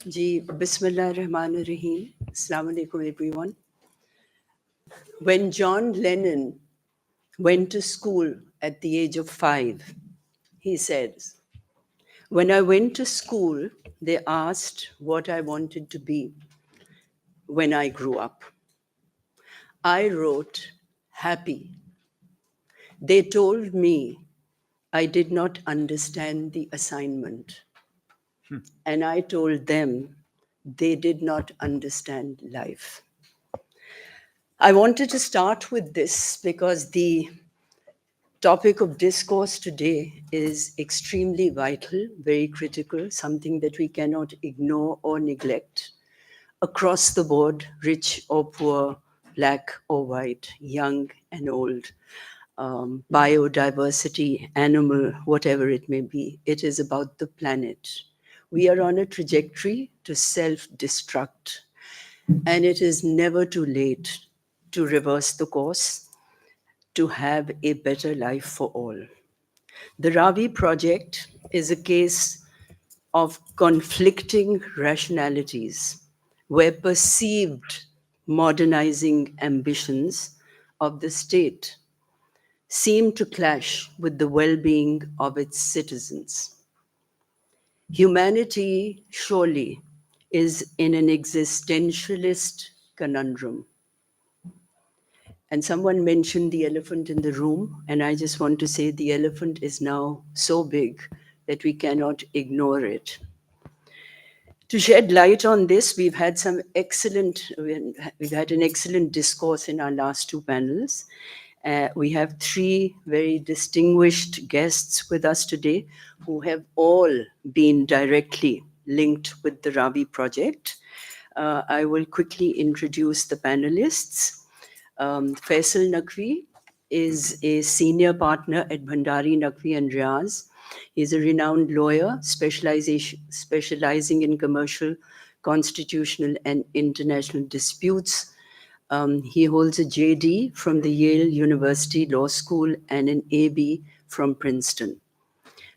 Ji, Bismillah Rahman Rahim. Assalamu alaikum, everyone. When John Lennon went to school at the age of 5, he says, "When I went to school, they asked what I wanted to be when I grew up. I wrote happy. They told me I did not understand the assignment. And I told them they did not understand life." I wanted to start with this because the topic of discourse today is extremely vital, very critical, something that we cannot ignore or neglect across the board, rich or poor, black or white, young and old, biodiversity, animal, whatever it may be. It is about the planet. We are on a trajectory to self destruct, and it is never too late to reverse the course, to have a better life for all. The Ravi project is a case of conflicting rationalities where perceived modernizing ambitions of the state seem to clash with the well being of its citizens. Humanity surely is in an existentialist conundrum. And someone mentioned the elephant in the room, and I just want to say the elephant is now so big that we cannot ignore it. To shed light on this, we've had an excellent discourse in our last two panels. We have three very distinguished guests with us today who have all been directly linked with the Ravi project. I will quickly introduce the panelists. Faisal Naqvi is a senior partner at Bhandari Naqvi and Riaz. He's a renowned lawyer specializing in commercial, constitutional, and international disputes. He holds a JD from the Yale University Law School and an AB from Princeton.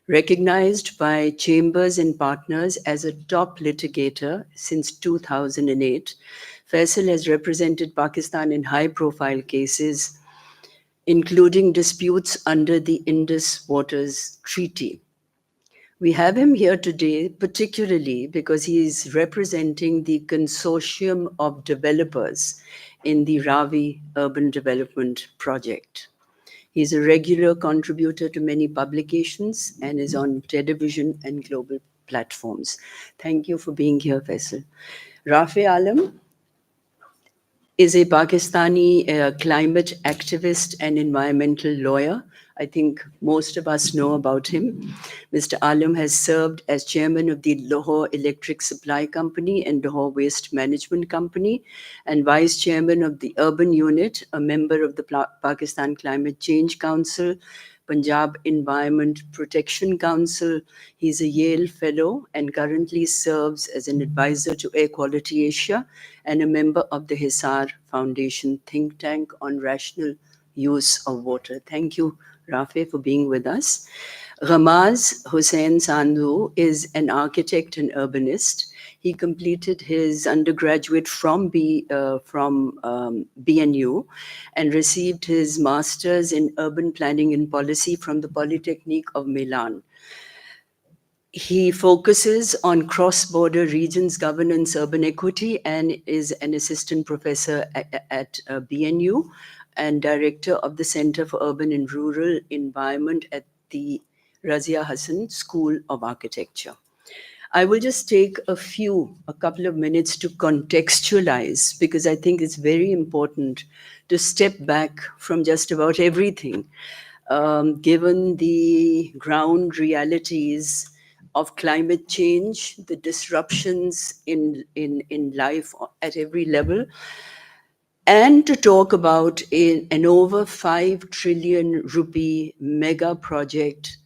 Recognized by Chambers and Partners as a top litigator since 2008, Faisal has represented Pakistan in high-profile cases, including disputes under the Indus Waters Treaty. We have him here today particularly because he is representing the consortium of developers in the Ravi Urban Development Project. He's a regular contributor to many publications and is on television and global platforms. Thank you for being here, Faisal. Rafi Alam is a Pakistani climate activist and environmental lawyer. I think most of us know about him. Mr. Alam has served as chairman of the Lahore Electric Supply Company and Lahore Waste Management Company, and vice chairman of the Urban Unit, a member of the Pakistan Climate Change Council, Punjab Environment Protection Council. He's a Yale Fellow and currently serves as an advisor to Air Quality Asia and a member of the Hisar Foundation think tank on rational use of water. Thank you, Rafe, for being with us. Ramaz Hussain Sandhu is an architect and urbanist. He completed his undergraduate from BNU and received his master's in urban planning and policy from the Polytechnique of Milan. He focuses on cross-border regions governance, urban equity, and is an assistant professor at BNU and director of the Center for Urban and Rural Environment at the Razia Hassan School of Architecture. I will just take a couple of minutes to contextualize, because I think it's very important to step back from just about everything, given the ground realities of climate change, the disruptions in life at every level, and to talk about an over 5 trillion rupee mega project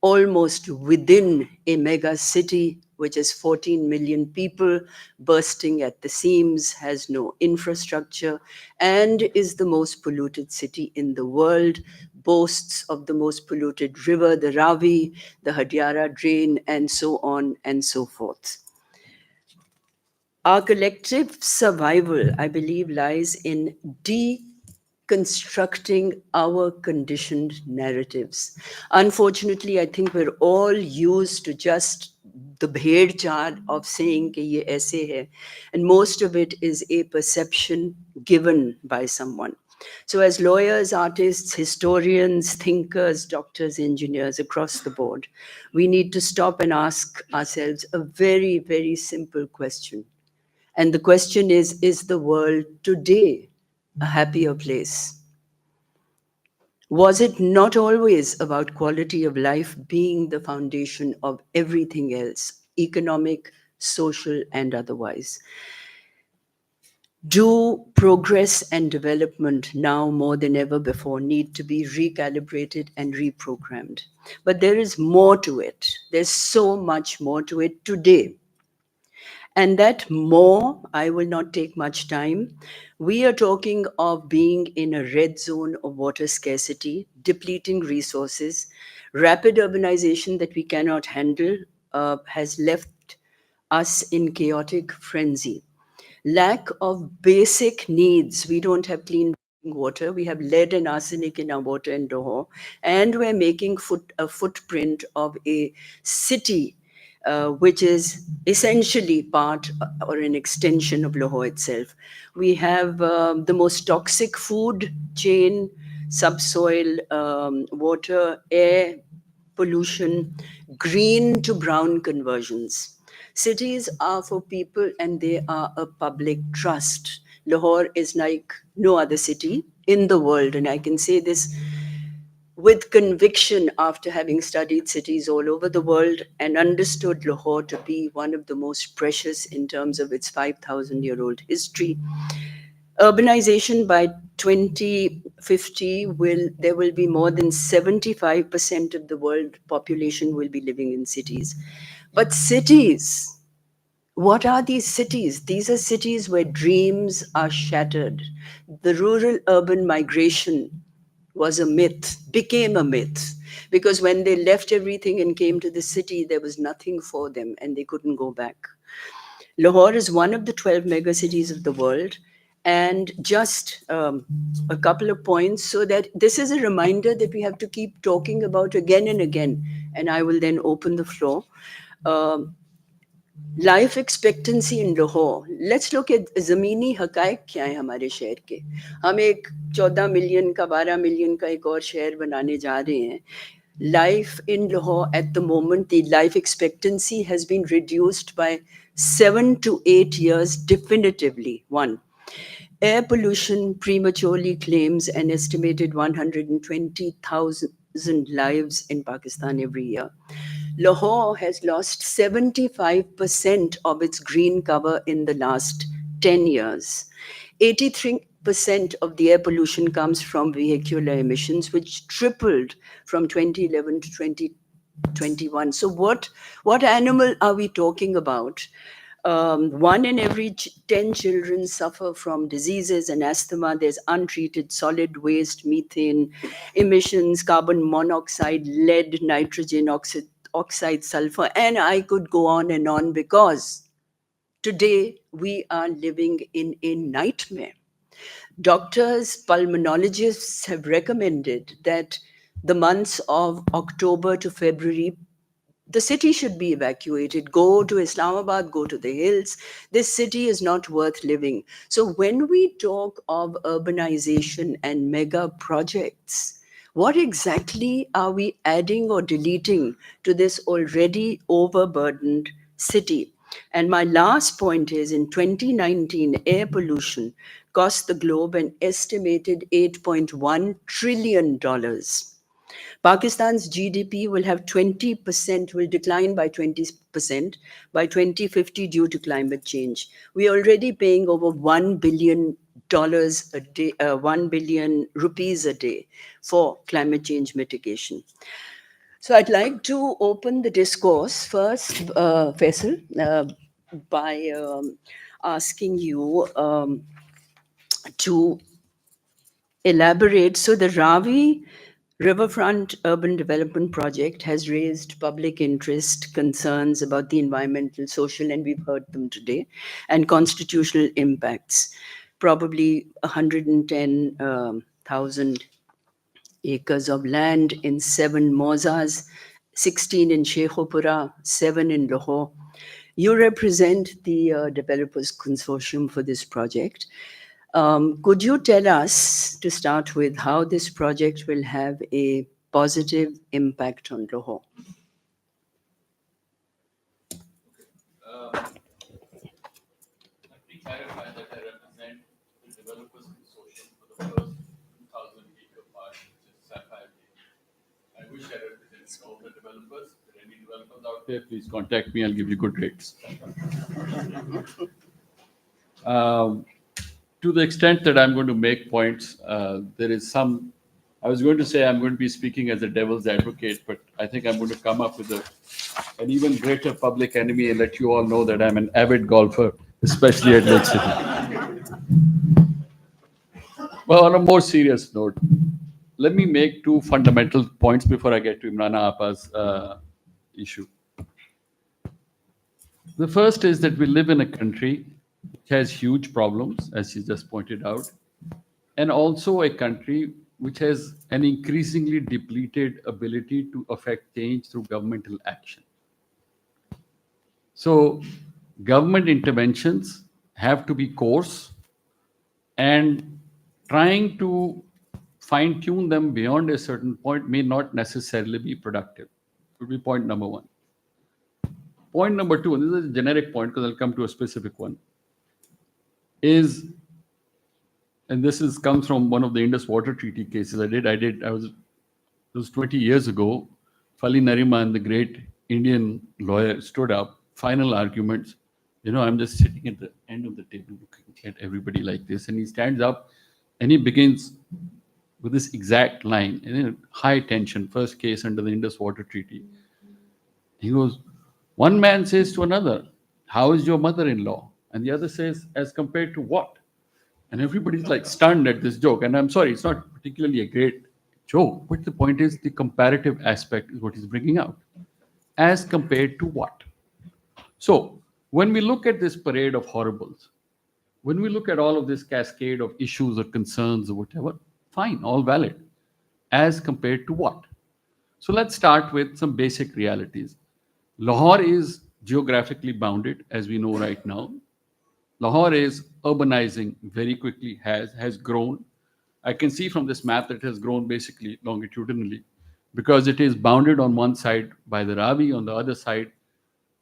almost within a mega city, which is 14 million people, bursting at the seams, has no infrastructure, and is the most polluted city in the world, boasts of the most polluted river, the Ravi, the Hadiara drain, and so on and so forth. Our collective survival, I believe, lies in deconstructing our conditioned narratives. Unfortunately, I think we're all used to just the bhed char of saying कि ये ऐसे है, and most of it is a perception given by someone. So, as lawyers, artists, historians, thinkers, doctors, engineers across the board, we need to stop and ask ourselves a very, very simple question. And the question is the world today a happier place? Was it not always about quality of life being the foundation of everything else, economic, social, and otherwise? Do progress and development now more than ever before need to be recalibrated and reprogrammed? But there is more to it. There's so much more to it today. And that more, I will not take much time. We are talking of being in a red zone of water scarcity, depleting resources, rapid urbanization that we cannot handle has left us in chaotic frenzy. Lack of basic needs. We don't have clean drinking water. We have lead and arsenic in our water in Lahore. And we're making a footprint of a city which is essentially part or an extension of Lahore itself. We have the most toxic food chain, subsoil, water, air pollution, green to brown conversions. Cities are for people and they are a public trust. Lahore is like no other city in the world, and I can say this with conviction after having studied cities all over the world and understood Lahore to be one of the most precious in terms of its 5,000-year-old history. Urbanization by 2050 there will be more than 75% of the world population will be living in cities. But cities, what are these cities? These are cities where dreams are shattered. The rural urban migration was a myth, became a myth, because when they left everything and came to the city, there was nothing for them and they couldn't go back. Lahore is one of the 12 megacities of the world. And just a couple of points so that this is a reminder that we have to keep talking about again and again. And I will then open the floor. Um, life expectancy in Lahore let's look at ज़मीनी हकायक क्या है हमारे शहर के हम एक 14 million का 12 million का एक और शहर बनाने जा रहे हैं life in Lahore at the moment, the life expectancy has been reduced by 7 to 8 years definitively. One, air pollution prematurely claims an estimated 120,000 lives in Pakistan every year. Lahore has lost 75% of its green cover in the last 10 years. 83% of the air pollution comes from vehicular emissions, which tripled from 2011 to 2021. So, what animal are we talking about? One in every 10 children suffer from diseases and asthma. There's untreated solid waste, methane emissions, carbon monoxide, lead, nitrogen oxide, sulfur, and I could go on and on because today we are living in a nightmare. Doctors, pulmonologists have recommended that the months of October to February the city should be evacuated. Go to Islamabad, go to the hills. This city is not worth living. So, when we talk of urbanization and mega projects, what exactly are we adding or deleting to this already overburdened city? And my last point is in 2019, air pollution cost the globe an estimated $8.1 trillion. Pakistan's GDP will have 20%, will decline by 20% by 2050 due to climate change. We are already paying over $1 billion a day, 1 billion rupees a day for climate change mitigation. So I'd like to open the discourse first, Faisal, by asking you to elaborate. So the Ravi Riverfront Urban Development Project has raised public interest, concerns about the environmental, social, and we've heard them today, and constitutional impacts. Probably 110,000 acres of land in 7 Mozas, 16 in Sheikhupura, 7 in Lahore. You represent the Developers Consortium for this project. Could you tell us, to start with, how this project will have a positive impact on Lahore? Let me clarify that I represent the Developers Consortium for the first 2,000-acre park, which is Sapphire Lake. I wish I represented all the developers. If there are any developers out there, please contact me. I'll give you good rates. To the extent that I'm going to make points, there is some. I was going to say I'm going to be speaking as a devil's advocate, but I think I'm going to come up with an even greater public enemy and let you all know that I'm an avid golfer, especially at Lake City. Well, on a more serious note, let me make 2 fundamental points before I get to Imrana Appa's issue. The first is that we live in a country which has huge problems, as she just pointed out, and also a country which has an increasingly depleted ability to affect change through governmental action. So, government interventions have to be coarse, and trying to fine tune them beyond a certain point may not necessarily be productive. Would be point number 1. Point number 2, and this is a generic point because I'll come to a specific one, is, and this comes from one of the Indus Water Treaty cases it was 20 years ago. Fali Nariman, the great Indian lawyer, stood up, final arguments. I'm just sitting at the end of the table looking at everybody like this, and he stands up and he begins with this exact line, high tension, first case under the Indus Water Treaty. He goes, one man says to another, how is your mother-in-law? And the other says, as compared to what? And everybody's like stunned at this joke. And I'm sorry, it's not particularly a great joke, but the point is the comparative aspect is what he's bringing out. As compared to what? So when we look at this parade of horribles, when we look at all of this cascade of issues or concerns or whatever, fine, all valid. As compared to what? So let's start with some basic realities. Lahore is geographically bounded, as we know right now. Lahore is urbanizing very quickly, has grown. I can see from this map that it has grown basically longitudinally because it is bounded on one side by the Ravi, on the other side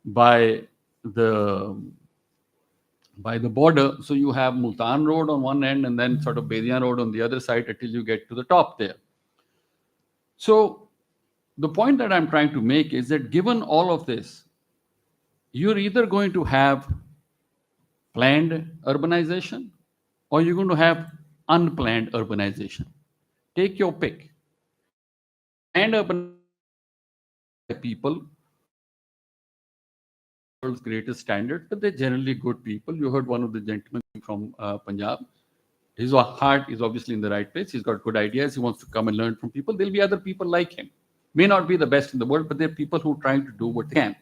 by the border. So you have Multan Road on one end and then sort of Bedian Road on the other side until you get to the top there. So the point that I'm trying to make is that given all of this, you're either going to have planned urbanization or you're going to have unplanned urbanization. Take your pick. And urban people, world's greatest standard, but they're generally good people. You heard one of the gentlemen from Punjab. His heart is obviously in the right place. He's got good ideas. He wants to come and learn from people. There'll be other people like him. May not be the best in the world, but they're people who are trying to do what they can.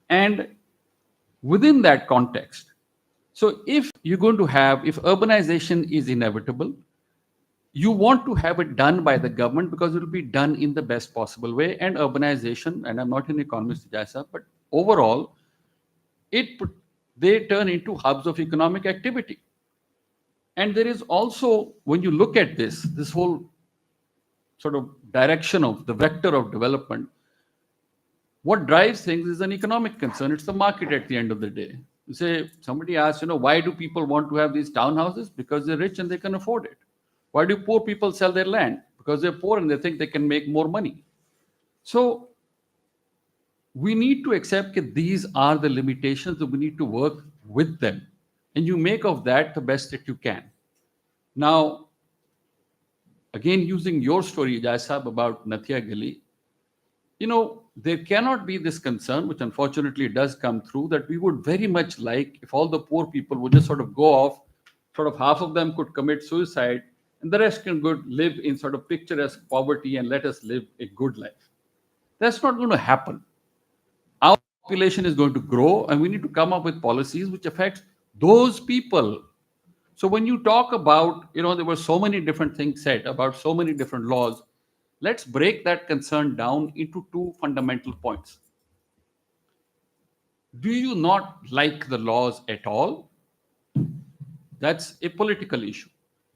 And within that context, so if urbanization is inevitable, you want to have it done by the government because it will be done in the best possible way. And urbanization, and I'm not an economist, Jaisa, but overall, they turn into hubs of economic activity. And there is also, when you look at this whole sort of direction of the vector of development, what drives things is an economic concern. It's the market at the end of the day. You say, somebody asks, why do people want to have these townhouses? Because they're rich and they can afford it. Why do poor people sell their land? Because they're poor and they think they can make more money. So we need to accept that these are the limitations that we need to work with them. And you make of that the best that you can. Now, again, using your story, Jaisab, about Nathia Gali, there cannot be this concern, which unfortunately does come through, that we would very much like if all the poor people would just sort of go off, sort of half of them could commit suicide, and the rest can live in sort of picturesque poverty and let us live a good life. That's not going to happen. Our population is going to grow, and we need to come up with policies which affect those people. So when you talk about, there were so many different things said about so many different laws. Let's break that concern down into two fundamental points. Do you not like the laws at all? That's a political issue.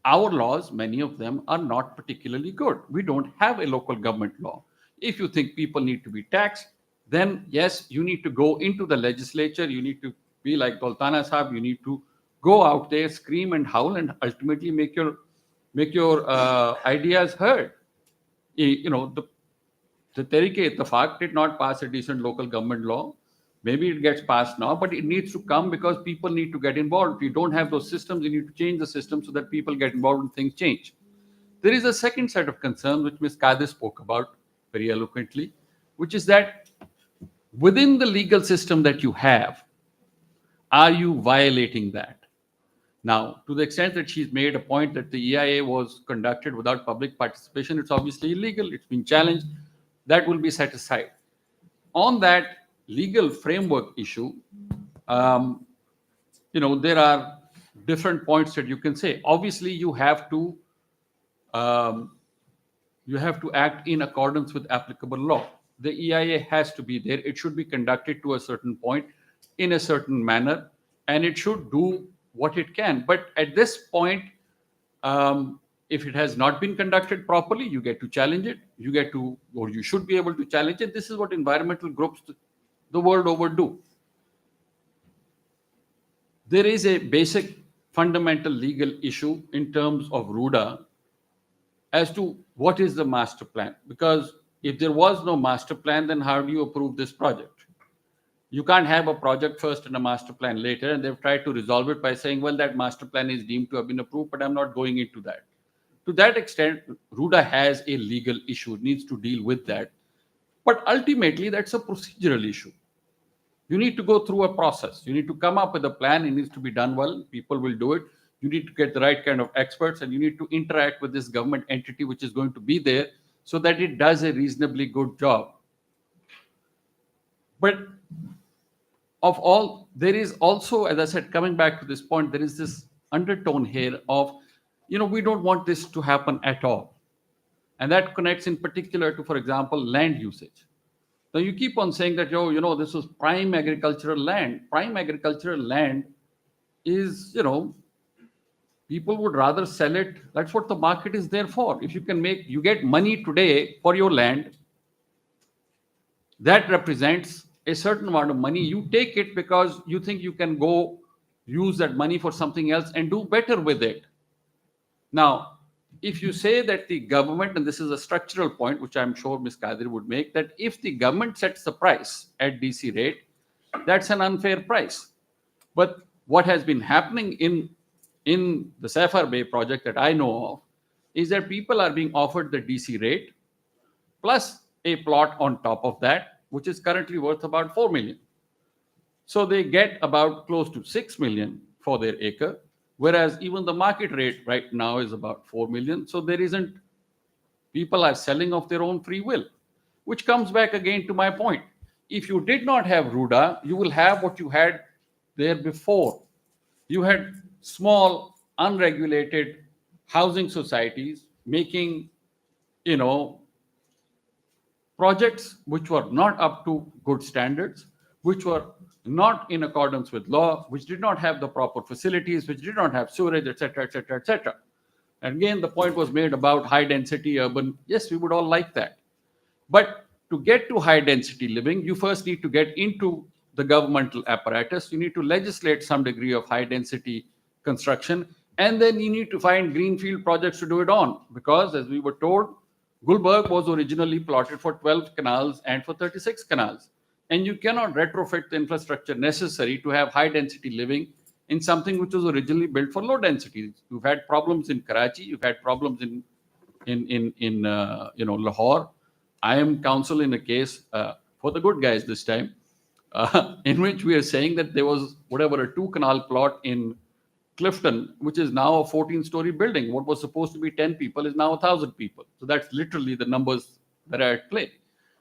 Our laws, many of them, are not particularly good. We don't have a local government law. If you think people need to be taxed, then yes, you need to go into the legislature. You need to be like Doltana Sahab. You need to go out there, scream and howl, and ultimately make your ideas heard. The Tehreek-e-Ittifaq did not pass a decent local government law. Maybe it gets passed now, but it needs to come because people need to get involved. If you don't have those systems, you need to change the system so that people get involved and things change. There is a second set of concerns which Ms. Kadir spoke about very eloquently, which is that within the legal system that you have, are you violating that? Now, to the extent that she's made a point that the EIA was conducted without public participation, it's obviously illegal. It's been challenged. That will be set aside. On that legal framework issue, there are different points that you can say. Obviously, you have to act in accordance with applicable law. The EIA has to be there. It should be conducted to a certain point in a certain manner, and it should do what it can. But at this point, if it has not been conducted properly, you get to challenge it. You should be able to challenge it. This is what environmental groups the world over do. There is a basic fundamental legal issue in terms of RUDA as to what is the master plan. Because if there was no master plan, then how do you approve this project? You can't have a project first and a master plan later, and they've tried to resolve it by saying, well, that master plan is deemed to have been approved, but I'm not going into that. To that extent, RUDA has a legal issue. It needs to deal with that. But ultimately, that's a procedural issue. You need to go through a process. You need to come up with a plan. It needs to be done well. People will do it. You need to get the right kind of experts, and you need to interact with this government entity which is going to be there so that it does a reasonably good job. But of all, there is also, as I said, coming back to this point, there is this undertone here of, we don't want this to happen at all. And that connects in particular to, for example, land usage. Now, you keep on saying that, this was prime agricultural land. Prime agricultural land is, people would rather sell it. That's what the market is there for. If you get money today for your land, that represents a certain amount of money. You take it because you think you can go use that money for something else and do better with it. Now, if you say that the government, and this is a structural point, which I'm sure Ms. Kadir would make, that if the government sets the price at DC rate, that's an unfair price. But what has been happening in the Sapphire Bay project that I know of is that people are being offered the DC rate plus a plot on top of that, which is currently worth about 4 million. So they get about close to 6 million for their acre, whereas even the market rate right now is about 4 million. So people are selling of their own free will, which comes back again to my point. If you did not have RUDA, you will have what you had there before. You had small, unregulated housing societies making, projects which were not up to good standards, which were not in accordance with law, which did not have the proper facilities, which did not have sewerage, etc., etc., etc. And again, the point was made about high density urban. Yes, we would all like that. But to get to high density living, you first need to get into the governmental apparatus. You need to legislate some degree of high density construction. And then you need to find greenfield projects to do it on. Because as we were told, Gulberg was originally plotted for 12 canals and for 36 canals. And you cannot retrofit the infrastructure necessary to have high density living in something which was originally built for low density. You've had problems in Karachi. You've had problems in Lahore. I am counsel in a case for the good guys this time, in which we are saying that there was a 2 canal plot in Clifton, which is now a 14-story building. What was supposed to be 10 people is now 1,000 people. So that's literally the numbers that are at play.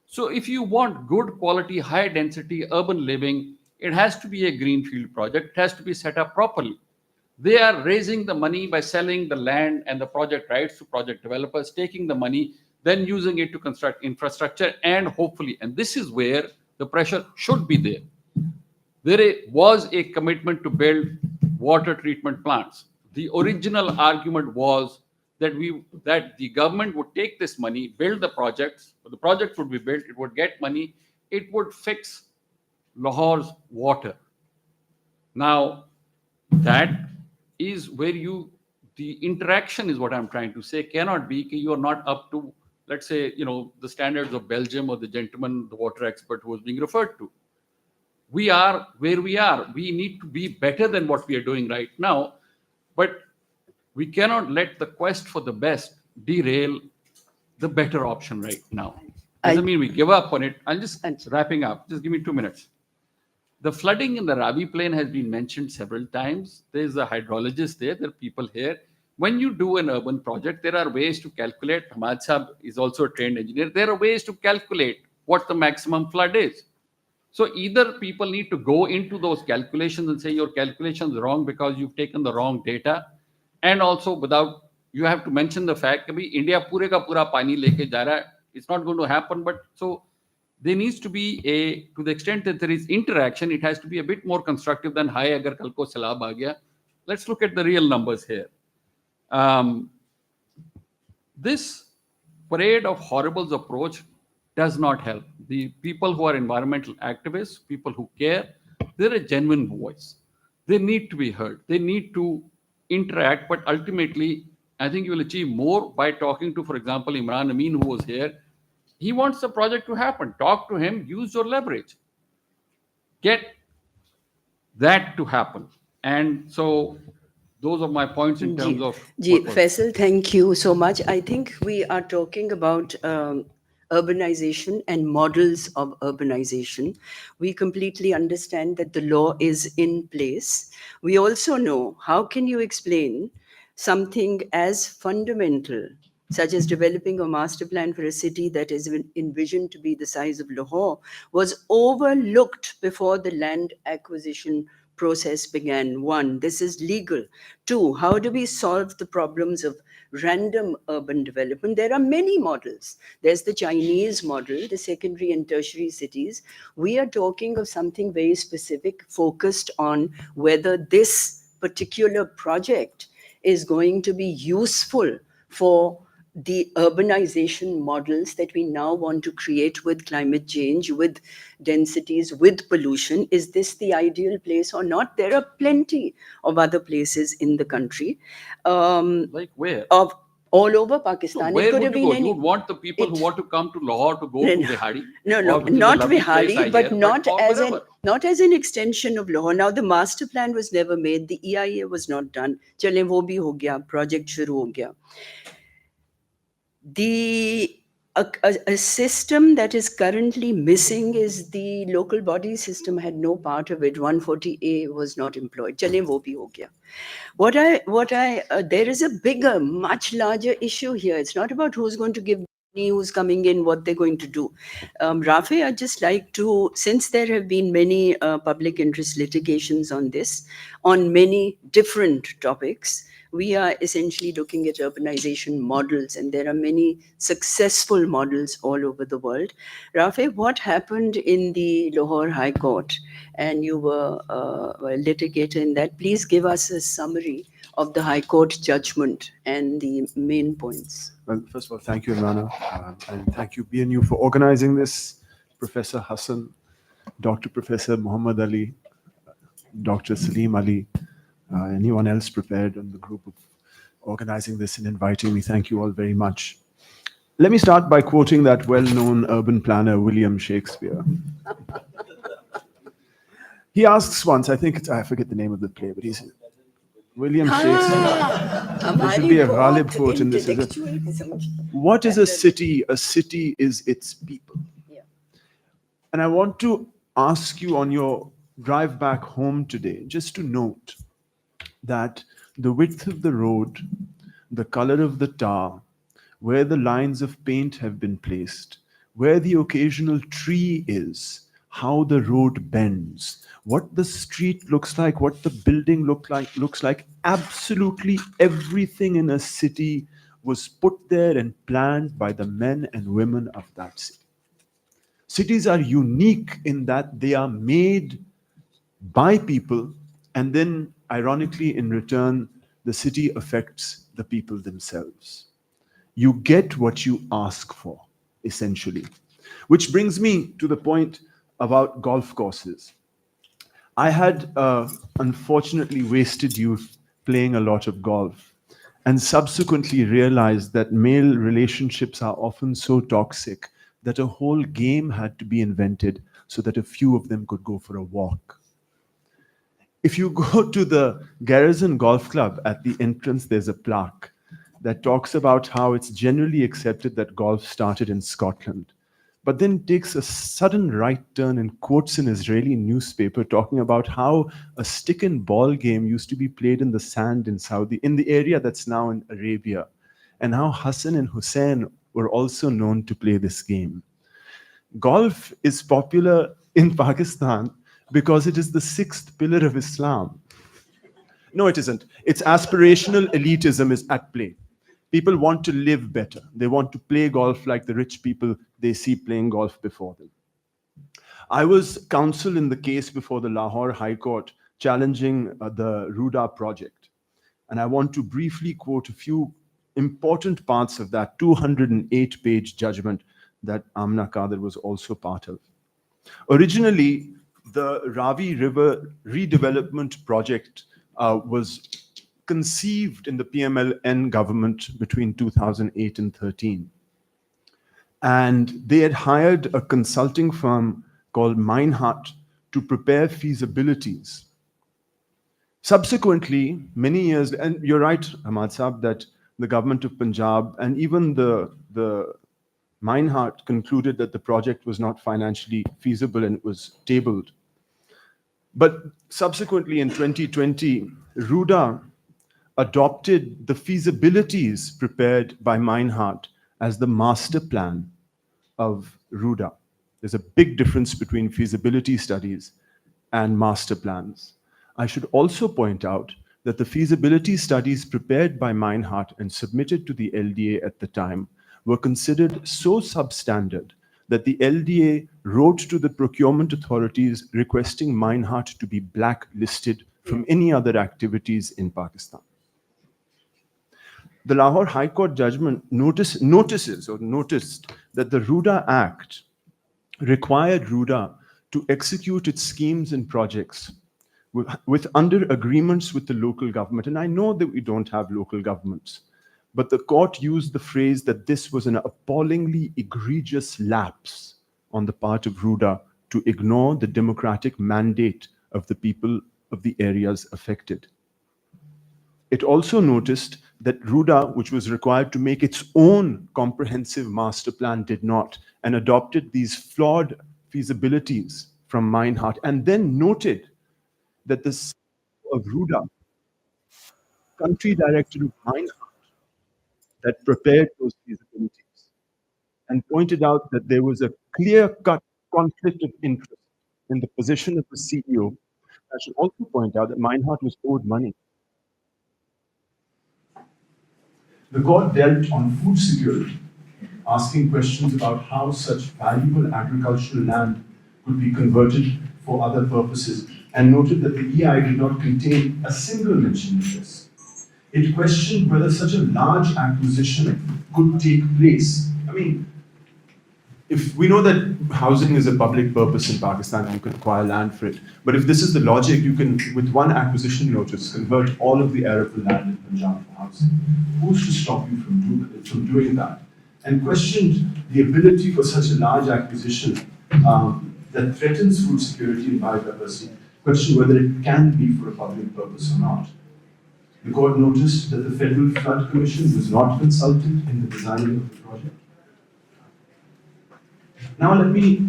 So if you want good quality, high density urban living, it has to be a greenfield project. It has to be set up properly. They are raising the money by selling the land and the project rights to project developers, taking the money, then using it to construct infrastructure, and hopefully, and this is where the pressure should be there. There was a commitment to build water treatment plants. The original argument was that the government would take this money, build the projects, the projects would be built, it would get money, it would fix Lahore's water. Now, that is where the interaction is what I'm trying to say, cannot be you are not up to, let's say, the standards of Belgium or the gentleman, the water expert who was being referred to. We are where we are. We need to be better than what we are doing right now, but we cannot let the quest for the best derail the better option right now. Doesn't mean we give up on it. I'm just wrapping up. Just give me 2 minutes. The flooding in the Ravi Plain has been mentioned several times. There's a hydrologist there. There are people here. When you do an urban project, there are ways to calculate. Hamad Saab is also a trained engineer. There are ways to calculate what the maximum flood is. So either people need to go into those calculations and say your calculations are wrong because you've taken the wrong data, and also you have to mention the fact that India pure ka pura pani leke ja raha hai. It's not going to happen. But so there needs to be to the extent that there is interaction, it has to be a bit more constructive than hi agar kal ko salab aa gaya. Let's look at the real numbers here. This parade of horribles approach does not help. The people who are environmental activists, people who care, they're a genuine voice. They need to be heard. They need to interact, but ultimately, I think you will achieve more by talking to, for example, Imran Amin, who was here. He wants the project to happen. Talk to him, use your leverage. Get that to happen. And so those are my points in terms of... Faisal, thank you so much. I think we are talking about urbanization and models of urbanization. We completely understand that the law is in place. We also know, how can you explain something as fundamental, such as developing a master plan for a city that is envisioned to be the size of Lahore, was overlooked before the land acquisition process began? One, this is legal. Two, how do we solve the problems of random urban development? There are many models. There's the Chinese model, the secondary and tertiary cities. We are talking of something very specific, focused on whether this particular project is going to be useful for the urbanization models that we now want to create with climate change, with densities, with pollution. Is this the ideal place or not? There are plenty of other places in the country. Like where? Of all over Pakistan. So where would you go? You would want the people who want to come to Lahore to go to Vihari? No, not Vihari, but not as an extension of Lahore. Now, the master plan was never made. The EIA was not done. Chale, wo bhi ho gaya. Project shuru ho gaya. A system that is currently missing is the local body system. Had no part of it. 140A was not employed. Chale, wo bhi ho gaya. There is a bigger, much larger issue here. It's not about who's going to give money, who's coming in, what they're going to do. Rafi, I'd just like to, since there have been many public interest litigations on this, on many different topics, we are essentially looking at urbanization models, and there are many successful models all over the world. Rafi, what happened in the Lahore High Court? And you were a litigator in that. Please give us a summary of the High Court judgment and the main points. Well, first of all, thank you, Imrana, and thank you, BNU, for organizing this. Professor Hassan, Dr. Professor Muhammad Ali, Dr. Salim Ali, anyone else prepared in the group of organizing this and inviting me. Thank you all very much. Let me start by quoting that well-known urban planner, William Shakespeare. He asks once, I forget the name of the play, but he's William Shakespeare. There should be a Ghalib quote in this. What is a city? A city is its people. Yeah. And I want to ask you on your drive back home today, just to note that the width of the road, the color of the tar, where the lines of paint have been placed, where the occasional tree is, how the road bends, what the street looks like, what the building looks like, absolutely everything in a city was put there and planned by the men and women of that city. Cities are unique in that they are made by people, and then, ironically, in return, the city affects the people themselves. You get what you ask for, essentially. Which brings me to the point about golf courses. I had unfortunately wasted youth playing a lot of golf, and subsequently realized that male relationships are often so toxic that a whole game had to be invented so that a few of them could go for a walk. If you go to the Garrison Golf Club, at the entrance, there's a plaque that talks about how it's generally accepted that golf started in Scotland, but then takes a sudden right turn and quotes an Israeli newspaper talking about how a stick and ball game used to be played in the sand in Saudi, in the area that's now in Arabia, and how Hassan and Hussein were also known to play this game. Golf is popular in Pakistan because it is the sixth pillar of Islam. No, it isn't. It's aspirational elitism is at play. People want to live better. They want to play golf like the rich people they see playing golf before them. I was counsel in the case before the Lahore High Court challenging the Ruda project. And I want to briefly quote a few important parts of that 208-page judgment that Amna Kadir was also part of. Originally, the Ravi River redevelopment project was conceived in the PMLN government between 2008 and 13. And they had hired a consulting firm called Meinhardt to prepare feasibilities. Subsequently, many years, and you're right, Ahmad Saab, that the government of Punjab and even the Meinhardt concluded that the project was not financially feasible and it was tabled. But subsequently in 2020, Ruda adopted the feasibilities prepared by Meinhardt as the master plan of Ruda. There's a big difference between feasibility studies and master plans. I should also point out that the feasibility studies prepared by Meinhardt and submitted to the LDA at the time were considered so substandard that the LDA wrote to the procurement authorities requesting Meinhardt to be blacklisted from any other activities in Pakistan. The Lahore High Court judgment noticed that the Ruda Act required Ruda to execute its schemes and projects with under agreements with the local government. And I know that we don't have local governments, but the court used the phrase that this was an appallingly egregious lapse on the part of Ruda to ignore the democratic mandate of the people of the areas affected. It also noticed that Ruda, which was required to make its own comprehensive master plan, did not, and adopted these flawed feasibilities from Meinhardt, and then noted that the CEO of Ruda, country director of Meinhardt, that prepared those feasibilities, and pointed out that there was a clear-cut conflict of interest in the position of the CEO. I should also point out that Meinhardt was owed money. The court dealt on food security, asking questions about how such valuable agricultural land could be converted for other purposes, and noted that the EI did not contain a single mention of this. It questioned whether such a large acquisition could take place. I mean, if we know that housing is a public purpose in Pakistan and you can acquire land for it, but if this is the logic, you can, with one acquisition notice, convert all of the arable land in Punjab for housing. Who's to stop you from doing that? And questioned the ability for such a large acquisition that threatens food security and biodiversity, questioned whether it can be for a public purpose or not. The court noticed that the Federal Flood Commission was not consulted in the designing of the project. Now let me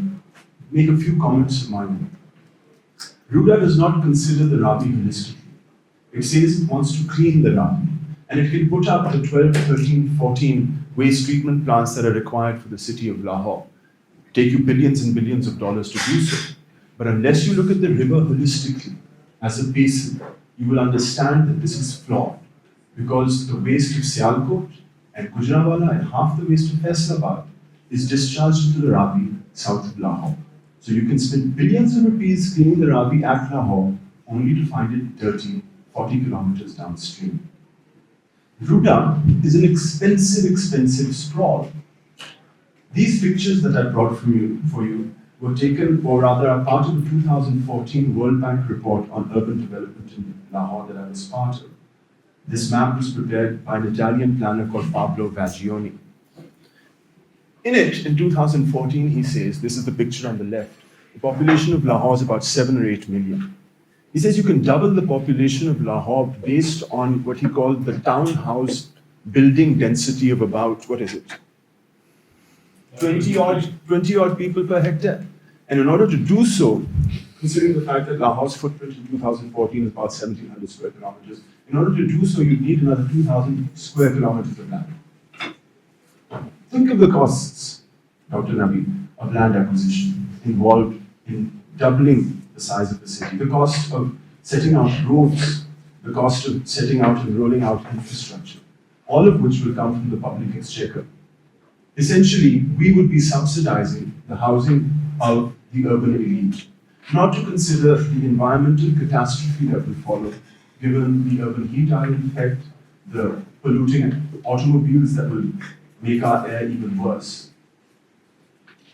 make a few comments of my own. Ruda does not consider the Ravi holistically. It says it wants to clean the Ravi, and it can put up the 12, 13, 14 waste treatment plants that are required for the city of Lahore. Take you billions and billions of dollars to do so. But unless you look at the river holistically as a basin, you will understand that this is flawed, because the waste of Sialkot and Gujranwala and half the waste of Faisalabad is discharged into the Ravi south of Lahore. So you can spend billions of rupees cleaning the Ravi at Lahore only to find it dirty 40 kilometers downstream. Ruda is an expensive sprawl. These pictures that I brought for you were taken, or rather are part of the 2014 World Bank report on urban development in Lahore that I was part of. This map was prepared by an Italian planner called Pablo Vagioni. In it, in 2014, he says, this is the picture on the left, the population of Lahore is about 7 or 8 million. He says you can double the population of Lahore based on what he called the townhouse building density of about, 20 odd people per hectare. And in order to do so, considering the fact that Lahore's footprint in 2014 is about 1,700 square kilometers, in order to do so, you need another 2,000 square kilometers of land. Think of the costs, Dr. Nabi, of land acquisition involved in doubling the size of the city, the cost of setting out roads, the cost of setting out and rolling out infrastructure, all of which will come from the public exchequer. Essentially, we would be subsidizing the housing of the urban elite, not to consider the environmental catastrophe that will follow, given the urban heat island effect, the polluting automobiles that will make our air even worse.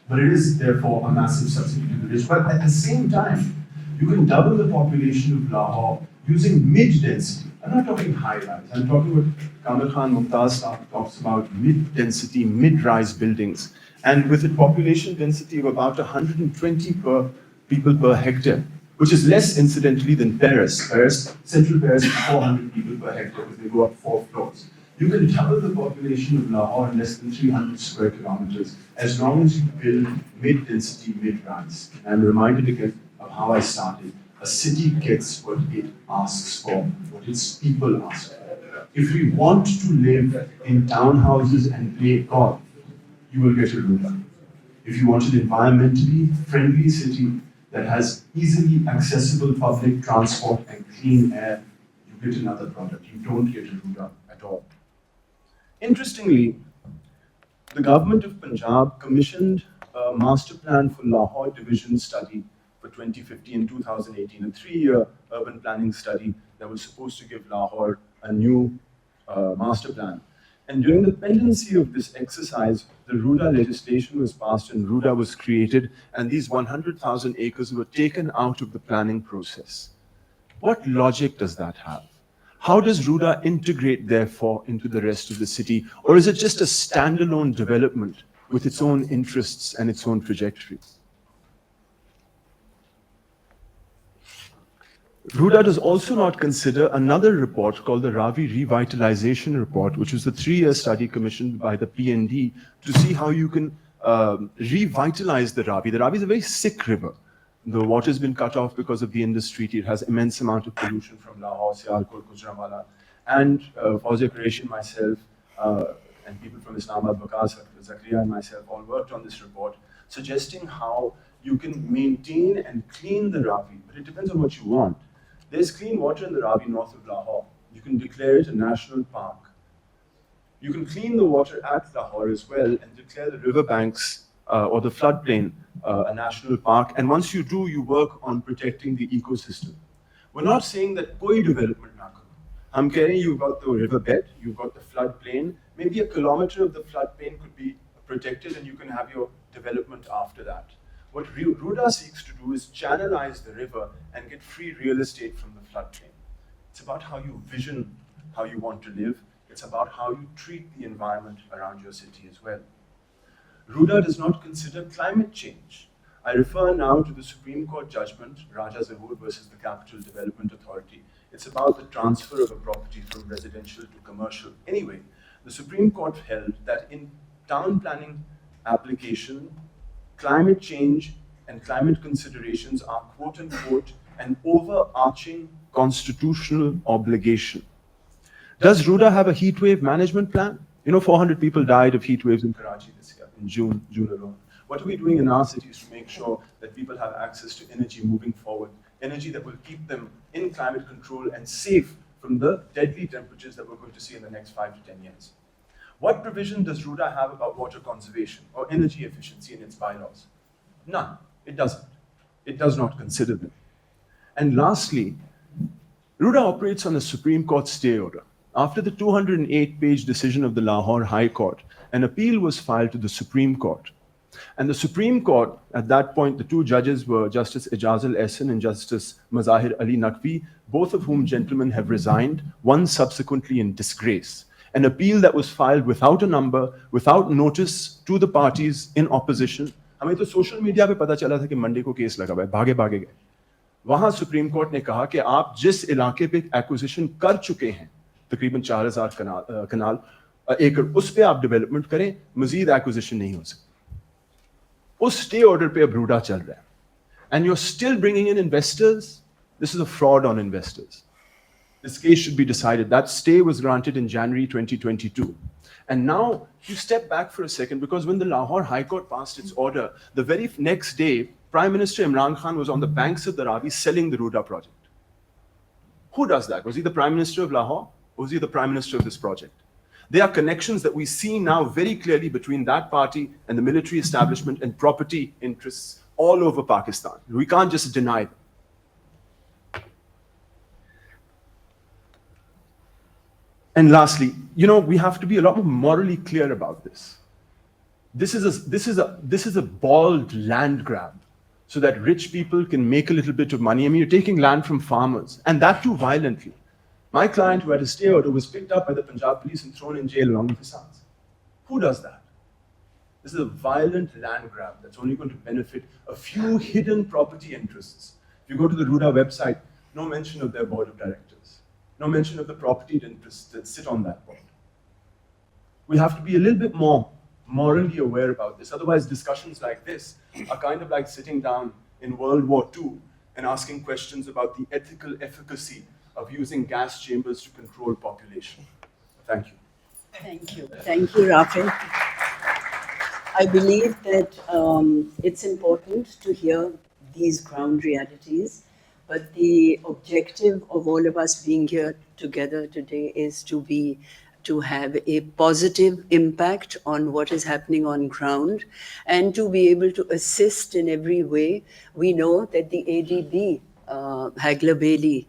But it is therefore a massive subsidy to the rich. But at the same time, you can double the population of Lahore using mid-density. I'm not talking high-rise. I'm talking what Kamil Khan Mumtaz talks about mid-density, mid-rise buildings. And with a population density of about 120 people per hectare, which is less incidentally than Paris. Central Paris is 400 people per hectare because they go up 4 floors. You can double the population of Lahore in less than 300 square kilometers as long as you build mid-density, mid-rise. And I'm reminded again of how I started. A city gets what it asks for, what its people ask for. If we want to live in townhouses and play golf, you will get a Ruda. If you want an environmentally friendly city that has easily accessible public transport and clean air, you get another product. You don't get a Ruda at all. Interestingly, the government of Punjab commissioned a master plan for Lahore division study for 2015 and 2018, a 3-year urban planning study that was supposed to give Lahore a new master plan. And during the pendency of this exercise, the Ruda legislation was passed and Ruda was created, and these 100,000 acres were taken out of the planning process. What logic does that have? How does Ruda integrate, therefore, into the rest of the city? Or is it just a standalone development with its own interests and its own trajectory? Ruda does also not consider another report called the Ravi Revitalization Report, which was the 3-year study commissioned by the PND to see how you can revitalize the Ravi. The Ravi is a very sick river. The water's been cut off because of the Indus Treaty. It has immense amount of pollution from Lahore, Sialkot, Gujranwala. And Fawzia Qureshi and myself, and people from Islamabad, Baqas, Zakaria and myself all worked on this report, suggesting how you can maintain and clean the Ravi, but it depends on what you want. There's clean water in the Ravi north of Lahore. You can declare it a national park. You can clean the water at Lahore as well and declare the riverbanks or the floodplain a national park. And once you do, you work on protecting the ecosystem. We're not saying that koi development na karo. I'm saying you've got the riverbed, you've got the floodplain. Maybe a kilometer of the floodplain could be protected and you can have your development after that. What Ruda seeks to do is channelize the river and get free real estate from the floodplain. It's about how you vision how you want to live. It's about how you treat the environment around your city as well. Ruda does not consider climate change. I refer now to the Supreme Court judgment, Raja Zahoor versus the Capital Development Authority. It's about the transfer of a property from residential to commercial. Anyway, the Supreme Court held that in town planning application, climate change and climate considerations are quote-unquote an overarching constitutional obligation. Does Ruda have a heat wave management plan? 400 people died of heat waves in Karachi this year, in June alone. What are we doing in our cities to make sure that people have access to energy moving forward? Energy that will keep them in climate control and safe from the deadly temperatures that we're going to see in the next 5 to 10 years. What provision does Ruda have about water conservation or energy efficiency in its bylaws? None. It doesn't. It does not consider them. And lastly, Ruda operates on a Supreme Court stay order. After the 208-page decision of the Lahore High Court, an appeal was filed to the Supreme Court. And the Supreme Court, at that point, the two judges were Justice Ijazul Ehsan and Justice Mazahir Ali Naqvi, both of whom gentlemen have resigned, one subsequently in disgrace. An appeal that was filed without a number, without notice to the parties in opposition. हमें तो social media पे पता चला था कि Monday को case लगा हुआ है, भागे भागे गए. वहां सुप्रीम कोर्ट ने कहा कि आप जिस इलाके पे एक्विजिशन कर चुके हैं, तकरीबन 4000 कनाल एकड़, उस पे आप डेवलपमेंट करें, मजीद एक्विजिशन नहीं हो सकती. उस स्टे ऑर्डर पे अब रूडा चल रहा है. And you're still bringing in investors. This is a fraud on investors. This case should be decided. That stay was granted in January 2022. And now you step back for a second, because when the Lahore High Court passed its order, the very next day, Prime Minister Imran Khan was on the banks of the Ravi selling the Ruda project. Who does that? Was he the Prime Minister of Lahore? Or was he the Prime Minister of this project? There are connections that we see now very clearly between that party and the military establishment and property interests all over Pakistan. We can't just deny them. And lastly, we have to be a lot more morally clear about this. This is a bald land grab so that rich people can make a little bit of money. I mean, you're taking land from farmers, and that too violently. My client, who had a stay order, was picked up by the Punjab police and thrown in jail along with his sons. Who does that? This is a violent land grab that's only going to benefit a few hidden property interests. If you go to the Ruda website, no mention of their board of directors. No mention of the property interests that sit on that board. We have to be a little bit more morally aware about this. Otherwise, discussions like this are kind of like sitting down in World War II and asking questions about the ethical efficacy of using gas chambers to control population. Thank you. Thank you. Thank you, Rafi. I believe that it's important to hear these ground realities, but the objective of all of us being here together today is to have a positive impact on what is happening on ground and to be able to assist in every way. We know that the ADB, Hagler Bailey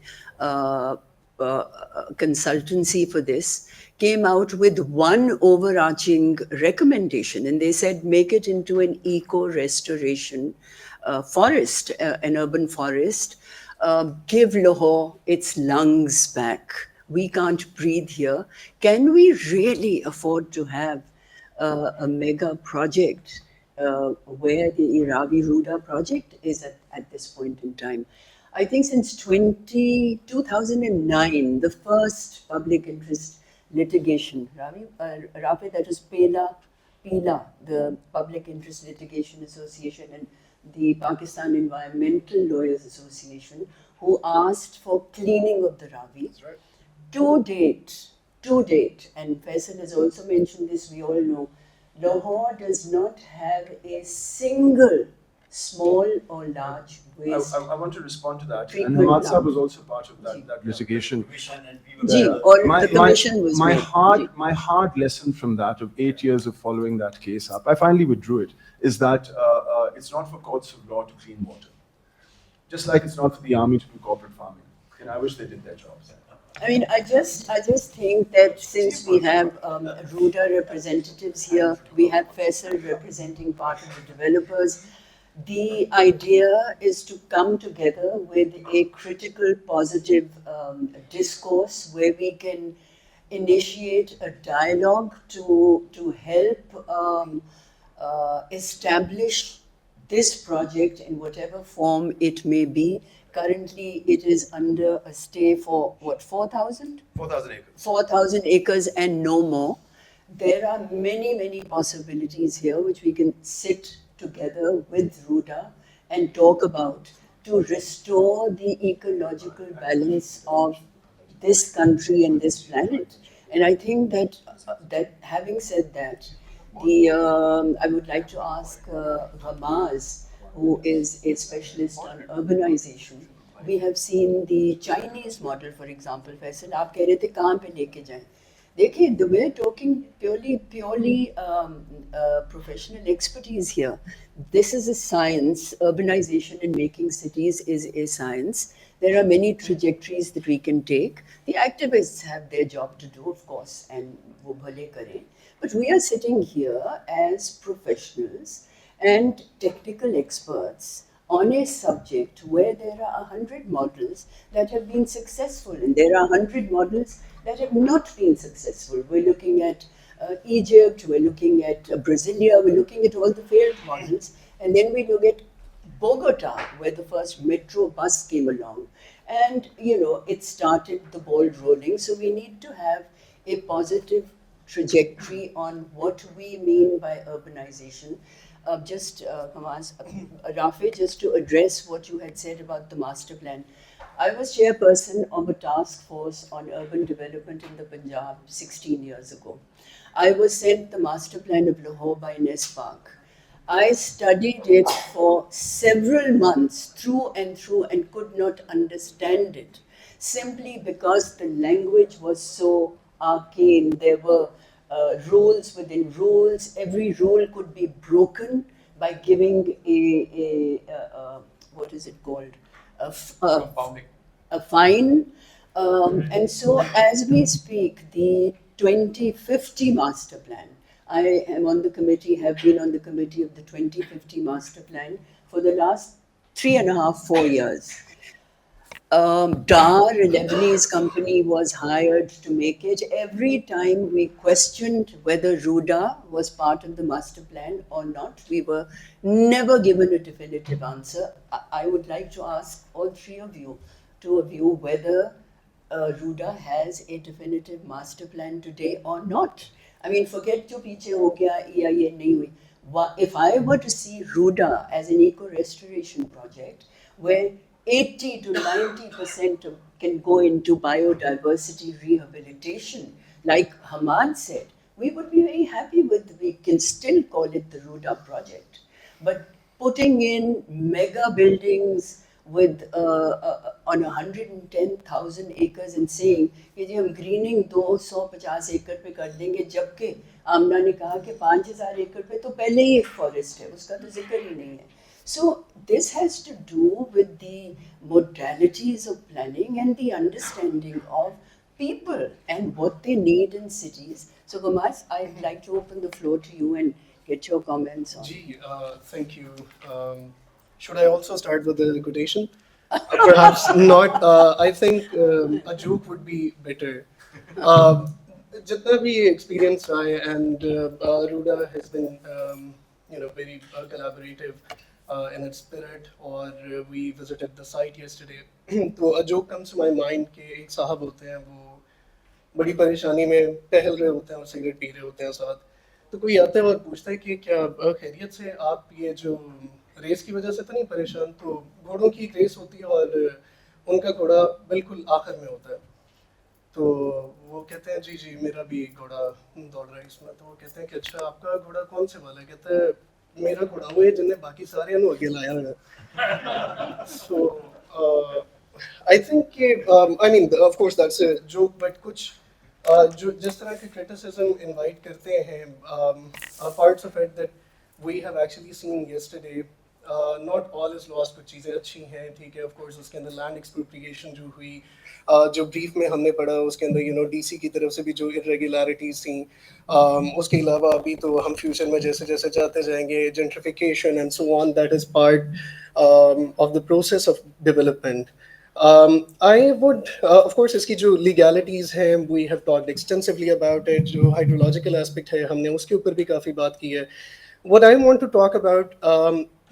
consultancy for this, came out with one overarching recommendation, and they said make it into an eco-restoration forest, an urban forest. Give Lahore its lungs back. We can't breathe here. Can we really afford to have a mega project where the Ravi Ruda project is at this point in time? I think since 2009, the first public interest litigation, Rafi, that was PILA, the Public Interest Litigation Association, and the Pakistan Environmental Lawyers Association, who asked for cleaning of the Ravi. That's right. To date, and Faisal has also mentioned this, we all know, Lahore does not have a single small or large waste. I want to respond to that. And Hamad Saab was also part of that litigation. My hard lesson from that, of 8 years of following that case up, I finally withdrew it, is that it's not for courts of law to clean water. Just like it's not for the army to do corporate farming. And I wish they did their jobs. I mean, I just think that since we have Ruda representatives here, we have Faisal representing part of the developers, the idea is to come together with a critical, positive discourse where we can initiate a dialogue to help establish this project in whatever form it may be. Currently, it is under a stay for what, 4,000? 4,000 acres. 4,000 acres and no more. There are many, many possibilities here which we can sit together with Ruda and talk about to restore the ecological balance of this country and this planet. And I think that having said that, I would like to ask Ramaz, who is a specialist on urbanization. We have seen the Chinese model, for example. Faisal, आप कह रहे थे कहाँ पे लेके जाएं? देखिए, the way talking purely professional expertise here. This is a science. Urbanization and making cities is a science. There are many trajectories that we can take. The activists have their job to do, of course, and wo bhale kare. But we are sitting here as professionals and technical experts on a subject where there are 100 models that have been successful and there are 100 models that have not been successful. We're looking at Egypt, we're looking at Brasilia, we're looking at all the failed models, and then we look at Bogota, where the first metro bus came along. And, it started the ball rolling. So we need to have a positive trajectory on what we mean by urbanization. Hamas, Rafe, just to address what you had said about the master plan. I was chairperson of a task force on urban development in the Punjab 16 years ago. I was sent the master plan of Lahore by NESPAC. I studied it for several months through and could not understand it simply because the language was so arcane. There were rules within rules. Every rule could be broken by giving what is it called? A fine. And so as we speak, the 2050 master plan, I am on the committee, have been on the committee of the 2050 master plan for the last 3.5, 4 years. Dar, a Lebanese company, was hired to make it. Every time we questioned whether Ruda was part of the master plan or not, we were never given a definitive answer. I would like to ask all three of you, whether Ruda has a definitive master plan today or not. I mean, forget jo piche ho gaya, ye nahi hui. If I were to see Ruda as an eco-restoration project where 80 to 90% can go into biodiversity rehabilitation, like Hamad said, we would be very happy with, we can still call it the Ruda project. But putting in mega buildings with on 110,000 acres and saying कि जी हम grinning 250 एकड़ पे कर देंगे, जबकि आमना ने कहा कि 5,000 एकड़ पे तो पहले ही एक फॉरेस्ट है, उसका तो जिक्र ही नहीं है. So this has to do with the modalities of planning and the understanding of people and what they need in cities. So Gamas, I'd like to open the floor to you and get your comments on. Thank you. Should I also start with the quotation? Perhaps not. I think a joke would be better. Jitna bhi experience raha hai, and Ruda has been, very collaborative in its spirit. Or we visited the site yesterday. So a joke comes to my mind कि एक साहब होते हैं, वो बड़ी परेशानी में टहल रहे होते हैं और सिगरेट पी रहे होते हैं साथ. तो कोई आता है और पूछता है कि क्या खैरियत से आप ये जो रेस की वजह से तो नहीं परेशान? तो घोड़ों की एक रेस होती है और उनका घोड़ा बिल्कुल आखिर में होता है. तो वो कहते हैं जी जी मेरा भी घोड़ा दौड़ रहा है इसमें. तो वो कहते हैं कि अच्छा आपका घोड़ा कौन से वाला है? कहता है मेरा घोड़ा वो है जिन्हें बाकी सारे नु आगे लाया हुआ है. So I think I mean of course that's a joke, but कुछ जो जिस तरह के criticism invite करते हैं, parts of it that we have actually seen yesterday. Not all is lost, कुछ चीज़ें अच्छी हैं, ठीक है. Of course उसके अंदर land expropriation जो हुई, जो brief में हमने पढ़ा उसके अंदर DC की तरफ से भी जो irregularities थी, उसके अलावा अभी तो हम future में जैसे जैसे जाते जाएंगे gentrification and so on, that is part of the process of development. I would of course इसकी जो legalities हैं, we have talked extensively about it. जो hydrological aspect है हमने उसके ऊपर भी काफ़ी बात की है. What I want to talk about,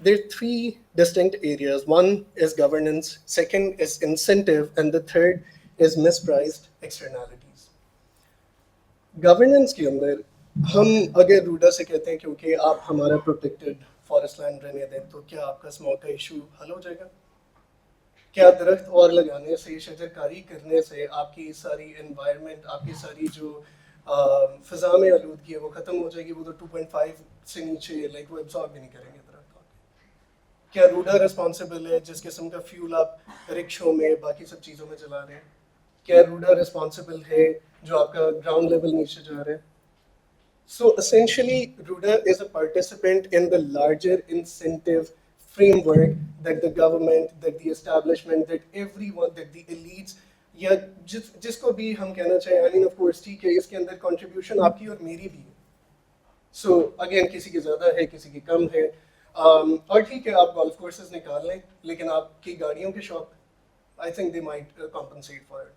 there are three distinct areas. One is governance, second is incentive, and the third is mispriced externalities. Governance के अंदर हम अगर रूडा से कहते हैं क्योंकि आप हमारा protected forest land रहने दें, तो क्या आपका स्मॉग का इशू हल हो जाएगा? क्या दरख्त और लगाने से, शजरकारी करने से आपकी सारी एनवायरनमेंट, आपकी सारी जो फिजा में आलूदगी है वो ख़त्म हो जाएगी? वो तो 2.5 से नीचे लाइक वो एब्जॉर्ब भी नहीं करेंगे दरख्त आके। क्या रूडा रिस्पॉन्सिबल है जिस किस्म का फ्यूल आप रिक्शों में बाकी सब चीज़ों में चला रहे हैं? क्या रूडा रिस्पॉन्सिबल है जो आपका ग्राउंड लेवल नीचे जा रहा है? So essentially, RUDA is a participant in the larger incentive framework that the government, that the establishment, that everyone, that the elites, या जिसको भी हम कहना चाहें, I mean of course ठीक है, इसके अंदर contribution आपकी और मेरी भी है. So again, किसी की ज़्यादा है, किसी की कम है, और ठीक है आप golf courses निकाल लें, लेकिन आपकी गाड़ियों के शौक, I think they might compensate for it.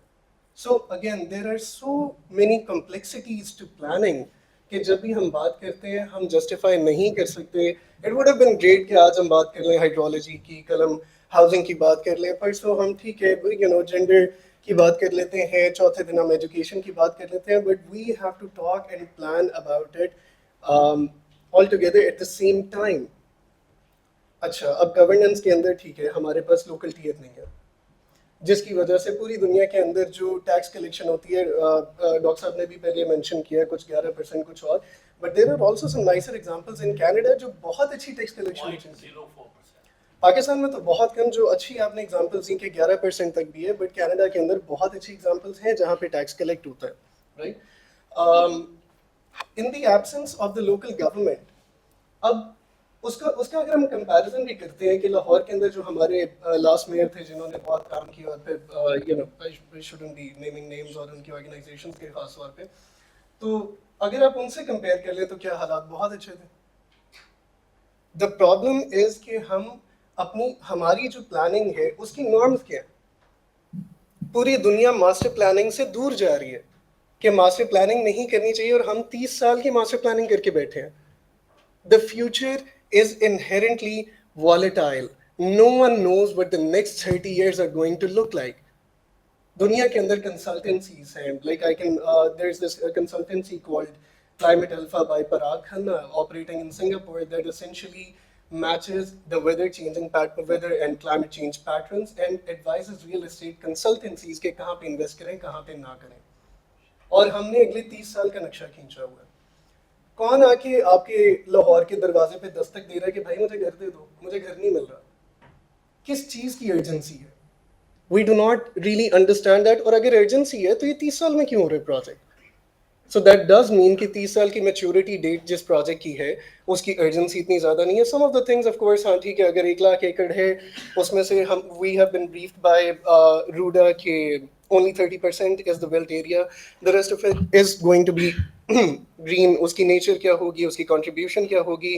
So again, there are so many complexities to planning कि जब भी हम बात करते हैं हम जस्टिफाई नहीं कर सकते. It would have been great कि आज हम बात कर लें हाइड्रोलॉजी की, कल हम हाउसिंग की बात कर लें, परसों हम ठीक है जेंडर की बात कर लेते हैं, चौथे दिन हम एजुकेशन की बात कर लेते हैं, but we have to talk and plan about it all together at the same time. अच्छा, अब गवर्नेंस के अंदर ठीक है हमारे पास लोकल टीयर नहीं है, जिसकी वजह से पूरी दुनिया के अंदर जो टैक्स कलेक्शन होती है, डॉक्टर साहब ने भी पहले मेंशन किया कुछ 11% कुछ और, but there are also some nicer examples in Canada जो बहुत अच्छी टैक्स कलेक्शन है. पाकिस्तान में तो बहुत कम जो अच्छी आपने एग्जांपल्स दी कि 11% तक भी है, बट कनाडा के अंदर बहुत अच्छी एग्जांपल्स हैं जहाँ पे टैक्स कलेक्ट होता है, right. In the absence of the local government, अब उसका अगर हम कंपैरिजन भी करते हैं कि लाहौर के अंदर जो हमारे लास्ट मेयर थे जिन्होंने बहुत काम किया, और फिर I shouldn't be naming names और उनकी ऑर्गेनाइजेशंस के खास तौर पे, तो अगर आप उनसे कंपेयर कर लें तो क्या हालात बहुत अच्छे थे. द प्रॉब्लम इज कि हमारी जो प्लानिंग है उसकी नॉर्म्स क्या है. पूरी दुनिया मास्टर प्लानिंग से दूर जा रही है कि मास्टर प्लानिंग नहीं करनी चाहिए, और हम 30 साल की मास्टर प्लानिंग करके बैठे हैं. The future is inherently volatile. No one knows what the next 30 years are going to look like. दुनिया के अंदर consultancies हैं, there's this consultancy called Climate Alpha by Parag Khanna operating in Singapore that essentially matches the weather and climate change patterns and advises real estate consultancies के कहाँ पे invest करें, कहाँ पे ना करें. और हमने अगले 30 साल का नक्शा खींचा हुआ है. कौन आके आपके लाहौर के दरवाजे पे दस्तक दे रहा है कि भाई मुझे घर दे दो, मुझे घर नहीं मिल रहा? किस चीज़ की अर्जेंसी है? We do not really understand that. और अगर अर्जेंसी है तो ये 30 साल में क्यों हो रहा है project? So that does mean कि 30 साल की मैच्योरिटी डेट जिस प्रोजेक्ट की है उसकी अर्जेंसी इतनी ज़्यादा नहीं है. Some of the things of course, हाँ ठीक है, अगर 1 लाख एकड़ है उसमें से we have been briefed by RUDA के only 30% is the built area, the rest of it is going to be green. उसकी नेचर क्या होगी, उसकी कंट्रीब्यूशन क्या होगी?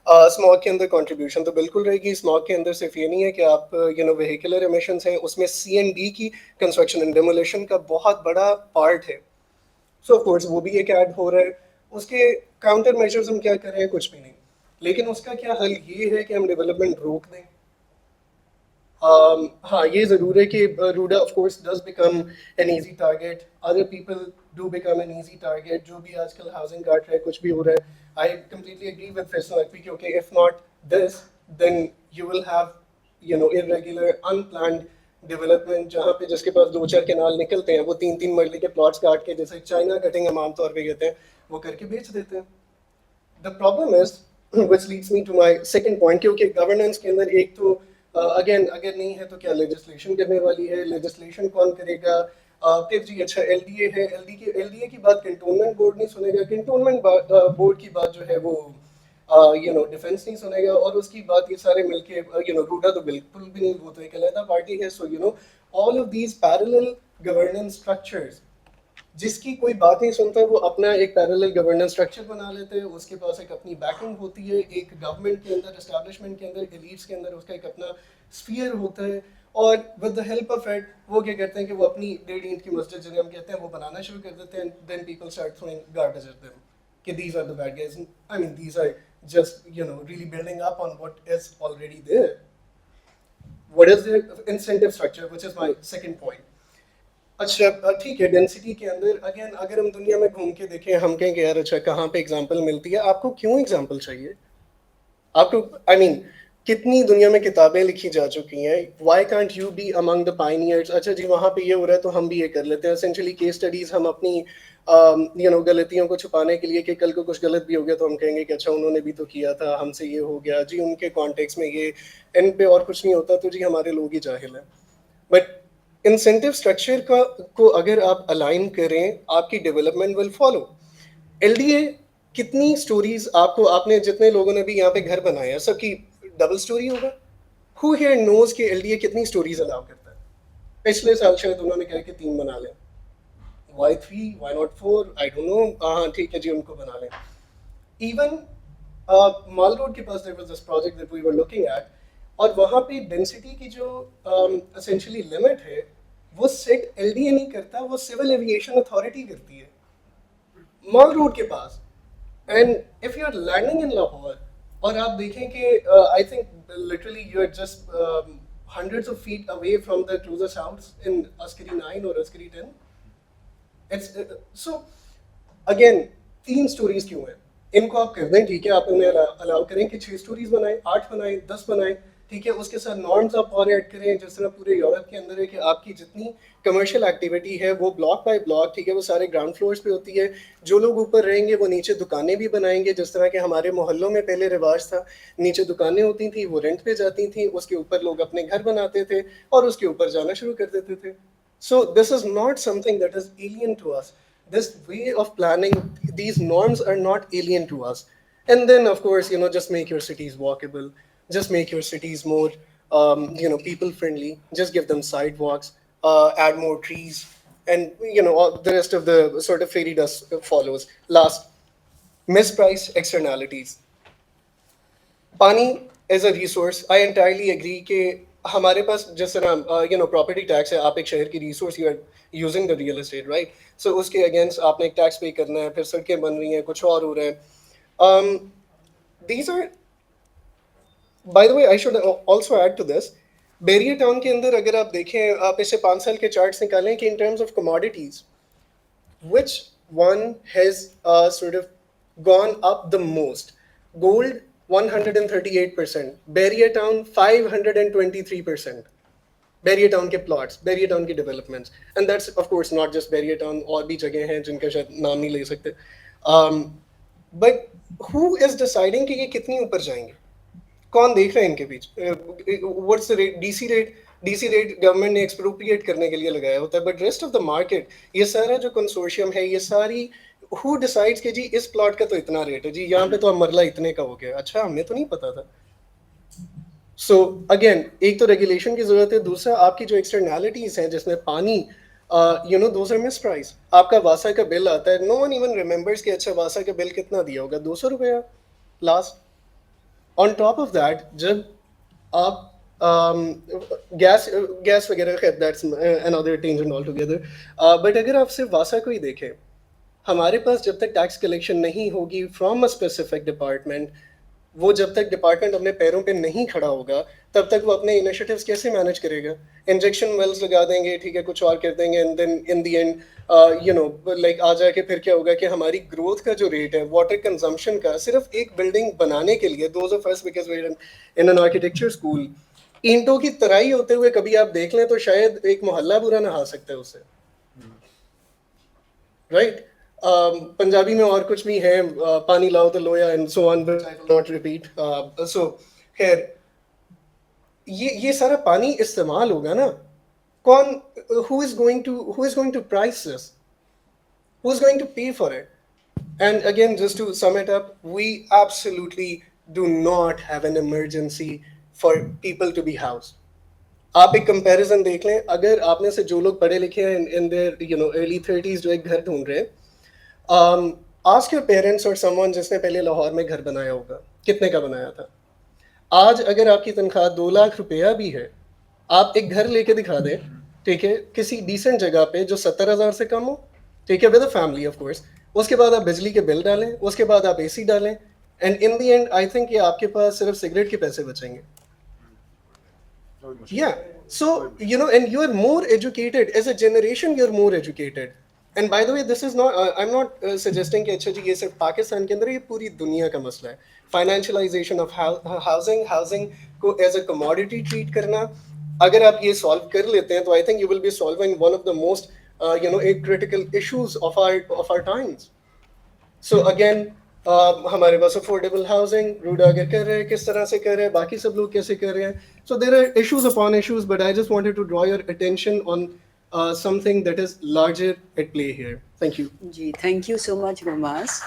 स्मॉग के अंदर कंट्रीब्यूशन तो बिल्कुल रहेगी. स्मॉग के अंदर सिर्फ ये नहीं है कि आप व्हीकुलर एमिशंस हैं, उसमें C&D की कंस्ट्रक्शन एंड डेमोलिशन का बहुत बड़ा पार्ट है. सो ऑफ कोर्स वो भी एक ऐड हो रहा है. उसके काउंटर मेजर्स हम क्या कर रहे हैं? कुछ भी नहीं. लेकिन उसका क्या हल ये है कि हम डेवलपमेंट रोक दें? हाँ, ये ज़रूर है कि RUDA of course does become an easy target, other people do become an easy target. जो भी आजकल हाउसिंग काट रहा है, कुछ भी हो रहा है, I completely agree with Faisal Naqvi क्योंकि if not this then you will have irregular unplanned development जहाँ पे जिसके पास 2-4 केनाल निकलते हैं वो 3-3 मरले के प्लॉट्स काट के, जैसे चाइना कटिंग हम आमतौर पर कहते हैं, वो करके बेच देते हैं. The problem is which leads me to my second point, क्योंकि गवर्नेंस के अंदर एक तो अगेन अगर नहीं है तो क्या लेजिस्लेशन करने वाली है? लेजिस्लेशन कौन करेगा? फिर जी अच्छा LDA है, LDA की बात कैंटोनमेंट बोर्ड नहीं सुनेगा, कैंटोनमेंट बोर्ड की बात जो है वो डिफेंस नहीं सुनेगा, और उसकी बात ये सारे मिलके रूडा तो बिल्कुल भी नहीं, वो तो एक अलग पार्टी है. So all of these parallel governance structures, जिसकी कोई बात नहीं सुनता वो अपना एक पैरेलल गवर्नेंस स्ट्रक्चर बना लेते हैं. उसके पास एक अपनी बैकिंग होती है, एक गवर्नमेंट के अंदर, एस्टैब्लिशमेंट के अंदर, एलीट्स के अंदर उसका एक अपना स्फीयर होता है, और with the help of it वो क्या करते हैं कि वो अपनी 1.5 ईंट की मस्जिद जिन्हें हम कहते हैं वो बनाना शुरू कर देते हैं. Then people start throwing garbage at them कि these are the bad guys. I mean these are just really building up on what is already there. What is the incentive structure, which is my second point. अच्छा ठीक है, density के अंदर again अगर हम दुनिया में घूम के देखें, हम कहें कि यार अच्छा कहाँ पे एग्जांपल मिलती है? आपको क्यों एग्जांपल चाहिए? आपको आई मीन कितनी दुनिया में किताबें लिखी जा चुकी हैं, why can't you be among the Pioneers, अच्छा जी वहाँ पे ये हो रहा है तो हम भी ये कर लेते हैं। एसेंशली केस स्टडीज हम अपनी गलतियों को छुपाने के लिए कि कल को कुछ गलत भी हो गया तो हम कहेंगे कि अच्छा उन्होंने भी तो किया था, हमसे ये हो गया जी, उनके कॉन्टेक्स्ट में ये, इन पे और कुछ नहीं होता तो जी हमारे लोग ही जाहिल हैं। बट इंसेंटिव स्ट्रक्चर को अगर आप अलाइन करें, आपकी डेवलपमेंट विल फॉलो। एलडीए कितनी स्टोरीज आपने जितने लोगों ने भी यहाँ पे घर बनाए हैं सबकी डबल स्टोरी होगा? हु हियर नोज कि एलडीए कितनी स्टोरीज अलाउ करता है? पिछले साल शायद उन्होंने कहा कि 3 बना लें, why 3, why not 4, I don't know, हाँ ठीक है जी उनको बना लें। इवन माल रोड के पास there was this project that we were looking at, और वहाँ पे डेंसिटी की जो एसेंशियली लिमिट है वो सेट एलडीए नहीं करता, वो सिविल एविएशन अथॉरिटी करती है मॉल रोड के पास। And if you are landing in Lahore और आप देखें कि I think literally you are just hundreds of feet away from the closest house in Askari 9 or Askari 10, it's so again 3 stories क्यों है? इनको आप कर दें, ठीक है, आप उन्हें अलाउ करें कि 6 स्टोरीज बनाएं, 8 बनाएं, 10 बनाएं, ठीक है, उसके साथ नॉर्म्स आप और ऐड करें जिस तरह पूरे यूरोप के अंदर है कि आपकी जितनी कमर्शियल एक्टिविटी है वो ब्लॉक बाय ब्लॉक, ठीक है, वो सारे ग्राउंड फ्लोर्स पे होती है। जो लोग ऊपर रहेंगे वो नीचे दुकानें भी बनाएंगे, जिस तरह के हमारे मोहल्लों में पहले रिवाज था, नीचे दुकानें होती थी, वो रेंट पे जाती थी, उसके ऊपर लोग अपने घर बनाते थे और उसके ऊपर जाना शुरू कर देते थे। So this is not something that is alien to us. This way of planning, these norms are not alien to us. And then, of course, just make your cities walkable. Just make your cities more, people friendly. Just give them sidewalks. Add more trees, and all the rest of the sort of fairy dust follows. Last, mispriced externalities. पानी as a resource, I entirely agree कि हमारे पास जिस तरह property tax है, आप एक शहर की resource you are using the real estate, right? So उसके अगेंस्ट आपने एक टैक्स पे करना है, फिर सड़कें बन रही हैं, कुछ और हो रहा है। These are, by the way I should also add to this, barrier town के अंदर अगर आप देखें, आप इसे 5 साल के चार्ट्स निकालें कि in terms of commodities which one has sort of gone up the most? Gold 138%, Barrier Town 523%, Barrier Town के plots, Barrier Town के developments, and that's of course not just Barrier Town, और भी जगह हैं जिनका शायद नाम नहीं ले सकते। But who is deciding कि ये कितनी ऊपर जाएंगे? कौन देख रहा है इनके बीच? What's the rate? DC rate government ने एक्सप्रोप्रिएट करने के लिए लगाया होता है, but rest of the market, ये सारा जो कंसोर्शियम है, ये सारी हु डिसाइड्स कि जी इस प्लॉट का तो इतना रेट है, जी यहाँ पे तो मरला इतने का हो गया, अच्छा हमें तो नहीं पता था। सो अगेन, एक तो रेगुलेशन की जरूरत है, दूसरा आपकी जो एक्सटर्नैलिटीज हैं जिसमें पानी, दोस आर मिसप्राइस। आपका वासा का बिल आता है, नो वन इवन रिमेंबर्स कि अच्छा वासा का बिल कितना दिया होगा, 200 रुपया last. On top of that, जब आप गैस वगैरह, खैर that's another tangent all together, but अगर आप सिर्फ वासा को ही देखें, हमारे पास जब तक टैक्स कलेक्शन नहीं होगी फ्रॉम अ स्पेसिफिक डिपार्टमेंट, वो जब तक डिपार्टमेंट अपने पैरों पे नहीं खड़ा होगा, तब तक वो अपने इनिशिएटिव्स कैसे मैनेज करेगा? इंजेक्शन वेल्स लगा देंगे, ठीक है, कुछ और कर देंगे, and then in the end like आ जाके फिर क्या होगा कि हमारी ग्रोथ का जो रेट है, वाटर कंजम्पशन का, सिर्फ एक बिल्डिंग बनाने के लिए, those of us because we are in an architecture school, ईंटों की तराई होते हुए कभी आप देख लें तो शायद एक मोहल्ला बुरा नहा सकता है उससे, राइट? पंजाबी में और कुछ भी है, पानी लाओ तो लोया, and so on, but I will not repeat. So खैर, ये सारा पानी इस्तेमाल होगा ना, कौन, who is going to price this? Who is going to pay for it? And again, just to sum it up, we absolutely do not have an emergency for people to be housed. आप एक comparison देख लें, अगर आप में से जो लोग पढ़े लिखे हैं in their early 30s जो एक घर ढूंढ रहे हैं, ask your parents or someone जिसने पहले लाहौर में घर बनाया होगा, कितने का बनाया था? आज अगर आपकी तनख्वाह 2 लाख रुपया भी है, आप एक घर लेके दिखा दें, ठीक है, किसी डिसेंट जगह पे जो 70,000 से कम हो, ठीक है, with a family of course, उसके बाद आप बिजली के बिल डालें, उसके बाद आप एसी डालें, and in the and I think ये आपके पास सिर्फ सिगरेट के पैसे बचेंगे। Yeah, so and you are more educated as a generation, you're more educated. And by the way, this is not, I'm not suggesting कि अच्छा जी ये सिर्फ पाकिस्तान के अंदर है, ये पूरी दुनिया का मसला है. Financialization of housing को as a commodity treat करना, अगर आप ये solve कर लेते हैं, तो I think you will be solving one of the most, critical issues of our times. So again, हमारे पास affordable housing, रूडा अगर कर रहे हैं, किस तरह से कर रहे हैं, बाकी सब लोग कैसे कर रहे हैं. So there are issues upon issues, but I just wanted to draw your attention on something that is larger at play here. Thank you. Ji, thank you so much, Ramaz.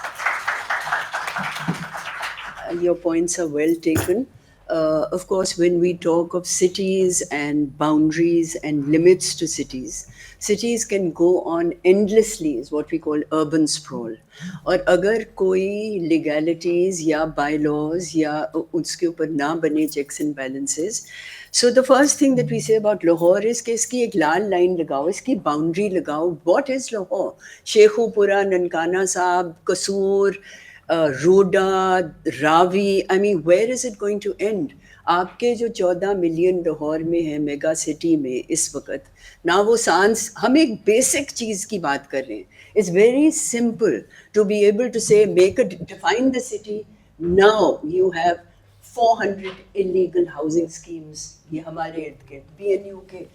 Your points are well taken. Of course, when we talk of cities and boundaries and limits to cities, cities can go on endlessly, is what we call urban sprawl. और अगर कोई legalities या bylaws या उसके ऊपर ना बने checks and balances, so the first thing that we say about Lahore is कि इसकी एक लाल line लगाओ, इसकी boundary लगाओ. What is Lahore? Sheikhupura, Nankana साहब, कसूर, रोडा, Ravi, I mean, where is it going to end? आपके जो 14 मिलियन लाहौर में है मेगा सिटी में इस वक्त, ना वो सांस, हम एक बेसिक चीज़ की बात कर रहे हैं. It's very simple to be able to say, define the city. Now you have 400 illegal housing schemes. ये हमारे इर्द गिर्द, BNU के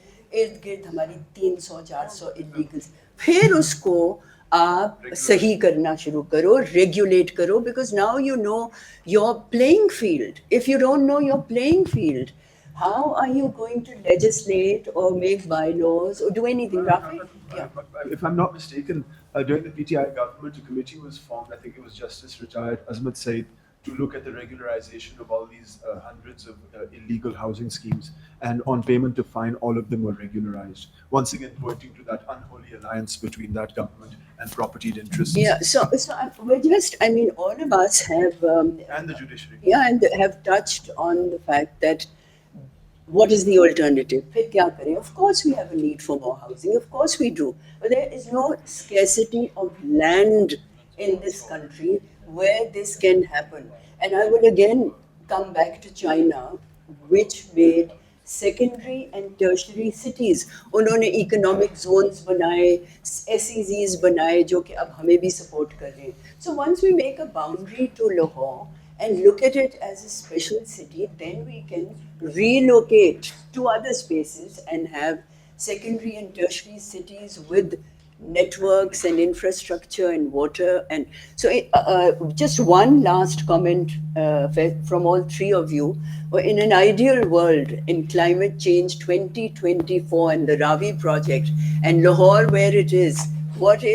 इर्द गिर्द हमारी 300-400 illegals. फिर उसको आप सही करना शुरू करो, regulate करो, because now you know your playing field. If you don't know your playing field, how are you going to legislate or make bylaws or do anything? Rafi? Yeah. If I'm not mistaken, during the PTI government, a committee was formed. I think it was Justice retired Azmat Said, to look at the regularization of all these hundreds of illegal housing schemes, and on payment of fine, all of them were regularized. Once again, pointing to that unholy alliance between that government and propertied interests. Yeah, so we're just, I mean, all of us have, And the judiciary. yeah, and have touched on the fact that what is the alternative? फिर क्या करें? Of course, we have a need for more housing. Of course, we do. But there is no scarcity of land in this country where this can happen. And I will again come back to China, which made secondary and tertiary cities. उन्होंने economic zones बनाए, SEZs बनाए, जो कि अब हमें भी support कर रहे हैं. So once we make a boundary to Lahore and look at it as a special city, then we can relocate to other spaces and have secondary and tertiary cities with networks and infrastructure and water. And so just one last comment from all three of you. In an ideal world, in climate change 2024 and the Ravi project and Lahore where it is, what do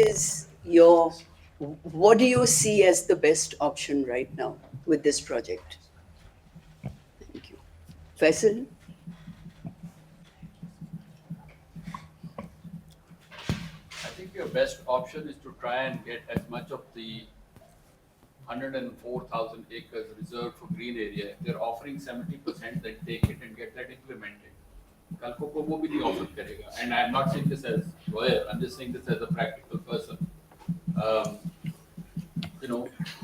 you see as the best option right now with this project? Thank you. Faisal? I think your best option is to try and get as much of the 104,000 acres reserved for green area. If they're offering 70%, then take it and get that implemented. कल को वो भी नहीं offer करेगा. And I'm not saying this as lawyer. I'm just saying this as a practical person.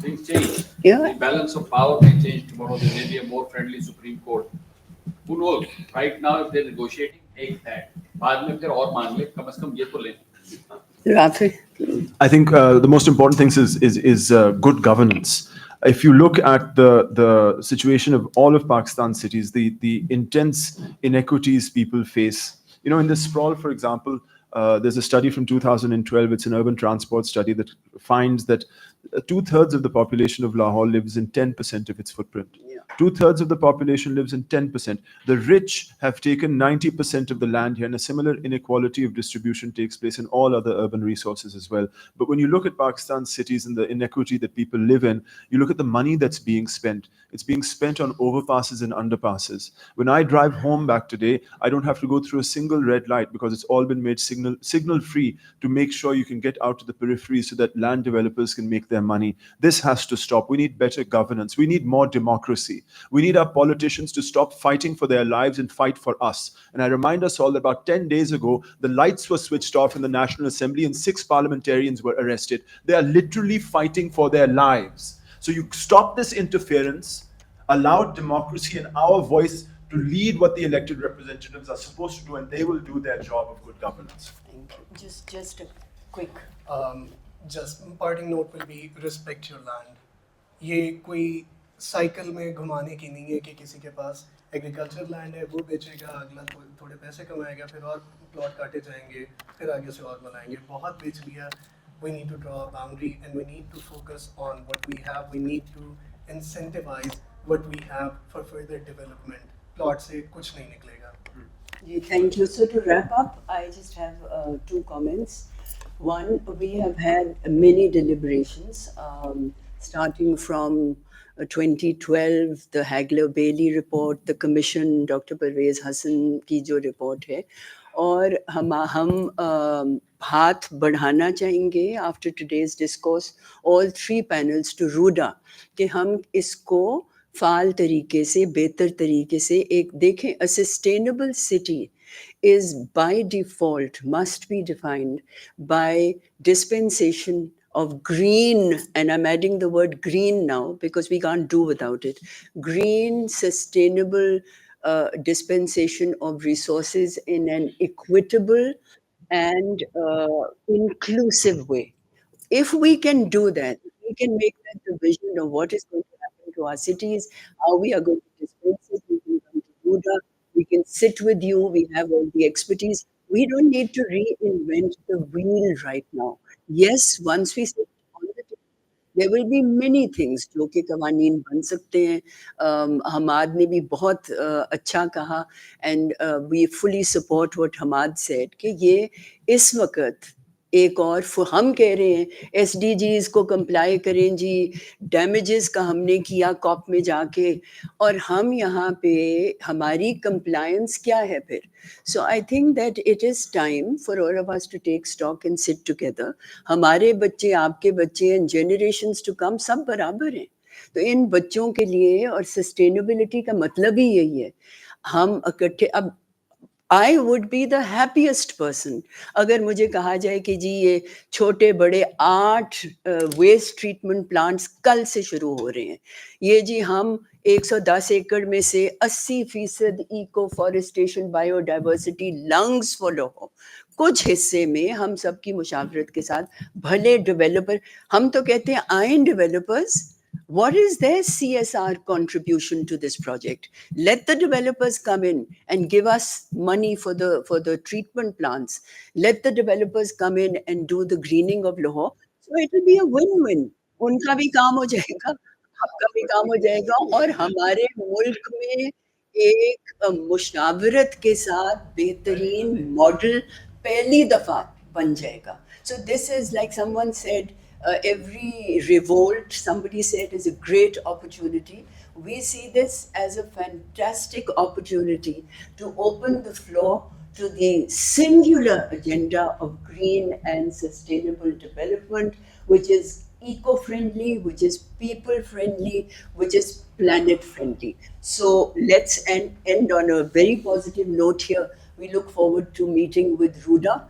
Things change. Yeah. The balance of power may change tomorrow. There may be a more friendly Supreme Court. Who knows? Right now, if they're negotiating, take that. बाद में फिर और मांग ले, कम से कम ये तो लें. Rafi? I think the most important thing is good governance. If you look at the situation of all of Pakistan's cities, the intense inequities people face, in the sprawl, for example, there's a study from 2012. It's an urban transport study that finds that 2/3 of the population of Lahore lives in 10% of its footprint. Yeah. 2/3 of the population lives in 10%. The rich have taken 90% of the land here, and a similar inequality of distribution takes place in all other urban resources as well. But when you look at Pakistan's cities and the inequity that people live in, you look at the money that's being spent. It's being spent on overpasses and underpasses. When I drive home back today, I don't have to go through a single red light because it's all been made signal free to make sure you can get out to the periphery so that land developers can make their money. This has to stop. We need better governance. We need more democracy. We need our politicians to stop fighting for their lives and fight for us. And I remind us all that about 10 days ago, the lights were switched off in the National Assembly and 6 parliamentarians were arrested. They are literally fighting for their lives. So you stop this interference, allow democracy and our voice to lead what the elected representatives are supposed to do, and they will do their job of good governance. Thank you. Just a quick. Just parting note will be respect your land. ये कोई cycle में घुमाने की नहीं है कि किसी के पास एग्रीकल्चर लैंड है वो बेचेगा, अगला थोड़े पैसे कमाएगा, फिर और प्लॉट काटे जाएंगे, फिर आगे से और बनाएंगे, बहुत बेच लिया. We need to draw a boundary and we need to focus on what we have. We need to incentivize what we have for further development. Plot से कुछ नहीं निकलेगा. Thank you. So to wrap up, I just have two comments. One, we have had many deliberations, starting from 2012, the Hagler-Bailey report, the commission, Dr. Parvez Hassan की जो report है, और हम हाथ बढ़ाना चाहेंगे after today's discourse, all three panels to RUDA, कि हम इसको फाल तरीके से, बेहतर तरीके से एक देखें. A sustainable city is by default must be defined by dispensation of green, and I'm adding the word green now because we can't do without it. Green, sustainable dispensation of resources in an equitable and inclusive way. If we can do that, we can make that the vision of what is going to happen to our cities, how we are going to dispense it. We can come to Buddha, we can sit with you, we have all the expertise. We don't need to reinvent the wheel right now. Yes, once we sit on the table, there will be many things जो कि कवानीन बन सकते हैं. हमाद ने भी बहुत अच्छा कहा, and we fully support what Hamad said कि ये इस वक्त एक और हम कह रहे हैं SDGs को कंप्लाई करें जी, डैमेजेस का हमने किया कॉप में जाके, और हम यहाँ पे हमारी कंप्लायंस क्या है फिर. So I think that it is time for all of us to take stock and sit together. हमारे बच्चे, आपके बच्चे एंड जनरेशंस टू कम सब बराबर हैं. तो इन बच्चों के लिए, और सस्टेनेबिलिटी का मतलब ही यही है, हम इकट्ठे. अब I would be the happiest person अगर मुझे कहा जाए कि जी ये छोटे बड़े 8 वेस्ट ट्रीटमेंट प्लांट्स कल से शुरू हो रहे हैं. ये जी हम 110 एकड़ में से 80% eco forestation biodiversity lungs follow हो. कुछ हिस्से में हम सबकी मुशावरत के साथ भले डेवलपर, हम तो कहते हैं आए developers, what is their CSR contribution to this project? Let the developers come in and give us money for the treatment plants. Let the developers come in and do the greening of Lahore. So it will be a win-win. उनका भी काम हो जाएगा, आपका भी काम हो जाएगा, और हमारे मुल्क में एक मुशावरत के साथ बेहतरीन मॉडल पहली दफा बन जाएगा. So this is like someone said, every revolt, somebody said, is a great opportunity. We see this as a fantastic opportunity to open the floor to the singular agenda of green and sustainable development, which is eco-friendly, which is people-friendly, which is planet-friendly. So let's end on a very positive note here. We look forward to meeting with Ruda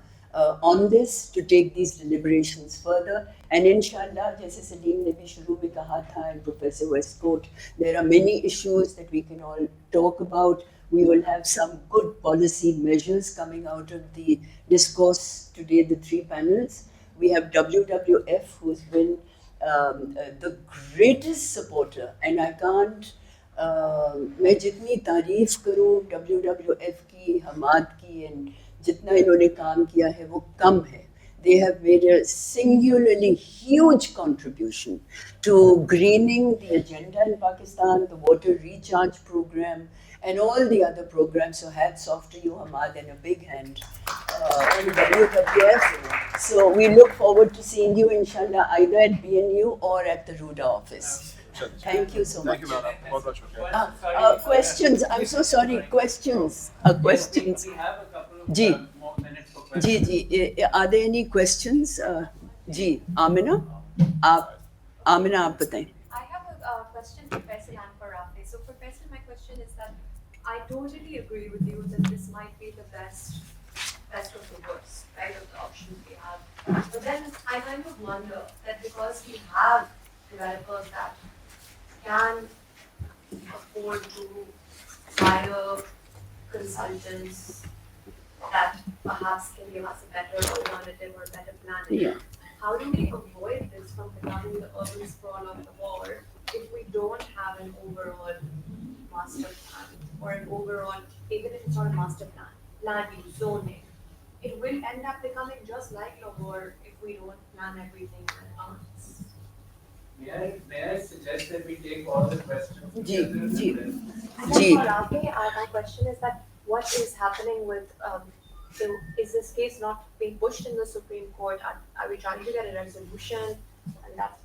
on this to take these deliberations further. And inshallah, जैसे सलीम ने भी शुरू में कहा था, and Professor Westcott, there are many issues that we can all talk about. We will have some good policy measures coming out of the discourse today, the three panels. We have WWF, who's been the greatest supporter, and I can't, मैं जितनी तारीफ करूँ WWF की, हमाद की, and जितना इन्होंने काम किया है वो कम है. They have made a singularly huge contribution to greening the agenda in Pakistan, the water recharge program, and all the other programs. So hats off to you, Hamad, and a big hand on WWF. So we look forward to seeing you, inshallah, either at BNU or at the Ruda office. Thank you so much. Thank you, madam. बहुत बहुत शुक्रिया. Questions? I'm so sorry. Questions? Questions? We have a couple of ji. more minutes for questions. Ji, are there any questions? Ji, Amina, आप बताएं. I have a question for Faisal and for Rafi. So for Faisal, my question is that I totally agree with you that this might be the best of the worst, right, of the options we have. But then I kind of wonder that because we have developers that can afford to hire consultants that perhaps can give us a better alternative or better planning. Yeah. How do we avoid this from becoming the urban sprawl of the war if we don't have an overall master plan or an overall, even if it's not a master plan, land use, zoning, it will end up becoming just like Lahore if we don't plan everything in advance. May I suggest that we take all the questions Ji, together ji. and then And Ji. then for Rafi, my question is that what is happening with, is this case not being pushed in the Supreme Court? Are we trying to get a resolution? And that's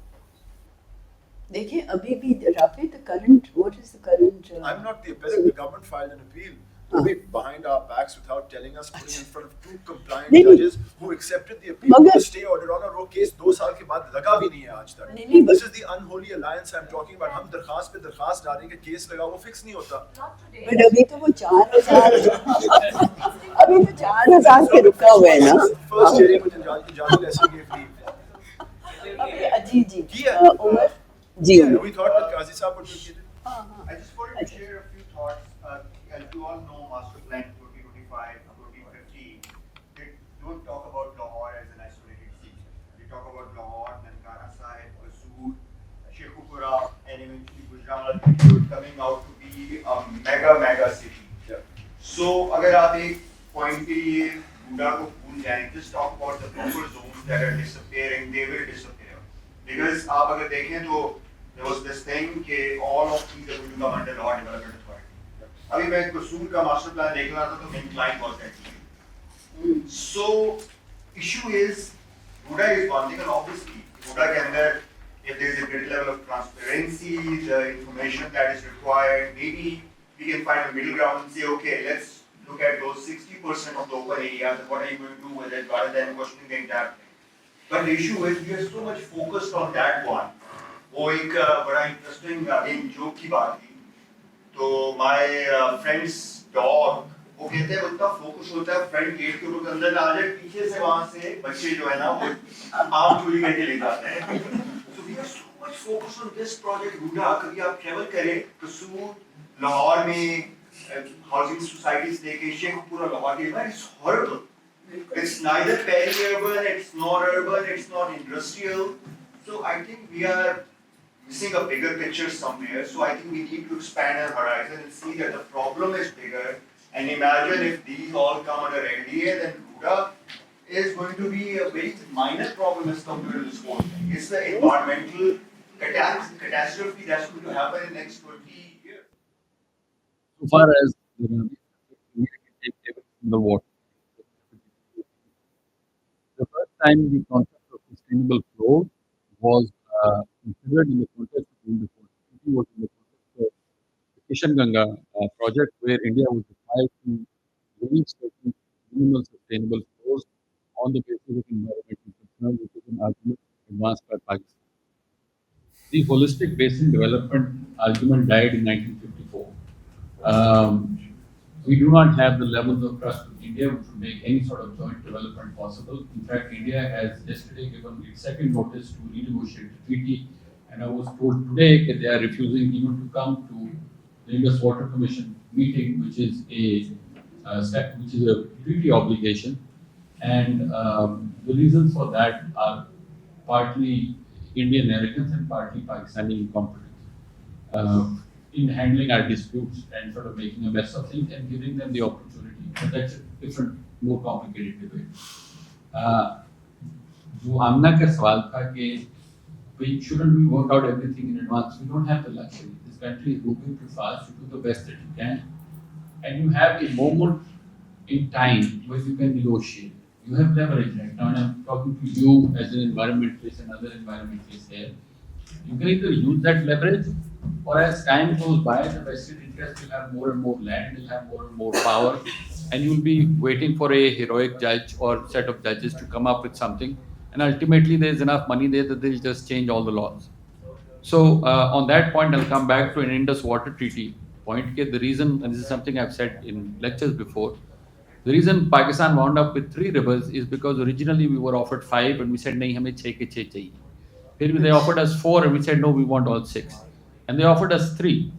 देखिए अभी भी Rafi the current what is the current I'm not the appellant. The government filed an appeal to be behind our backs without telling us, putting in front of two compliant नहीं, नहीं। judges who accepted the appeal. मगर- The stay order on वो case 2 साल के बाद लगा भी नहीं है आज तक. नहीं, This is the unholy alliance I'm talking about. हम दरखास्त पे दरखास्त डालेंगे, केस लगा वो फिक्स नहीं होता. not today. बट अभी तो वो 4,000 अभी तो 4,000 पे रुका हुआ है ना First hearing with Judge Lesser gave leave. अभी जी जी किया। उमर जी Yeah, Umar we thought that Qazi Saab would do it. I just wanted to share a few thoughts. As you all know, Master Plan 2025, 2050, they don't talk about Lahore as an isolated city. They talk about Lahore, Nankana Sahib, Qasoor, Sheikhupura, and eventually Gujranwala coming out to be a mega city. Yeah. So, अगर आप एक point के लिए बूढ़ा को भूल जाएं, just talk about the buffer zones that are disappearing. They will disappear because आप अगर देखें तो there was this thing कि all of these are going to come under Lahore Development Authority. अभी मैं कसूर का मास्टर प्लान देख रहा था तो मैं inclined was that. So issue is Buddha is one thing and obviously Buddha के अंदर if there is a great level of transparency, the information that is required, maybe we can find a middle ground and say okay, let's look at those 60% of the open areas and what are you going to do with it rather than questioning the entire thing. But the issue is we are so much focused on that one. वो एक बड़ा interesting again joke की बात थी तो my friends dog वो कहते हैं उतना फोकस होता है फ्रंट गेट के ऊपर अंदर आ जाए पीछे से वहां से बच्चे जो है ना वो आम चोरी करके ले जाते हैं so we are so much focus on this project RUDA कभी आप ट्रैवल करें कसूर लाहौर में हाउसिंग सोसाइटीज लेके शेखपुरा लाहौर के it's horrible it's neither peri-urban it's not urban it's not industrial so I think we are missing a bigger picture somewhere. So I think we need to expand our horizon and see that the problem is bigger. And imagine if these all come under LDA, then Ruda is going to be a very minor problem as compared to this whole thing. It's the environmental catastrophe that's going to happen in the next 20 years. So far as we can take everything in the water. The first time the concept of sustainable flow was considered in the context of Indus Water Treaty was in the context of the Kishan Ganga project, where India was required to release certain minimal sustainable flows on the basis of environmental concerns, which is an argument advanced by Pakistan. The holistic basin development argument died in 1954. We do not have the levels of trust with India which would make any sort of joint development possible. In fact, India has yesterday given its second notice to renegotiate the treaty, and I was told today that they are refusing even to come to the Indus Water Commission meeting, which is a treaty obligation, and the reasons for that are partly Indian arrogance and partly Pakistani incompetence in handling our disputes and sort of making a mess of things and giving them the opportunity. But that's a different, more complicated debate. जो आमना का सवाल था कि shouldn't we work out everything in advance? We don't have the luxury. This country is moving too fast. You do the best that you can, and you have a moment in time where you can negotiate. You have leverage right now, and I'm talking to you as an environmentalist and other environmentalists here. You can either use that leverage, or as time goes by, the vested interest will have more and more land, will have more and more power, and you'll be waiting for a heroic judge or set of judges to come up with something, and ultimately there's enough money there that they'll just change all the laws. So on that point, I'll come back to an Indus Water Treaty point. The reason, and this is something I've said in lectures before, the reason Pakistan wound up with 3 rivers is because originally we were offered 5 and we said, nahi, hame 6 ke 6 chahiye. Then they offered us 4 and we said, no, we want all 6. And they offered us 3.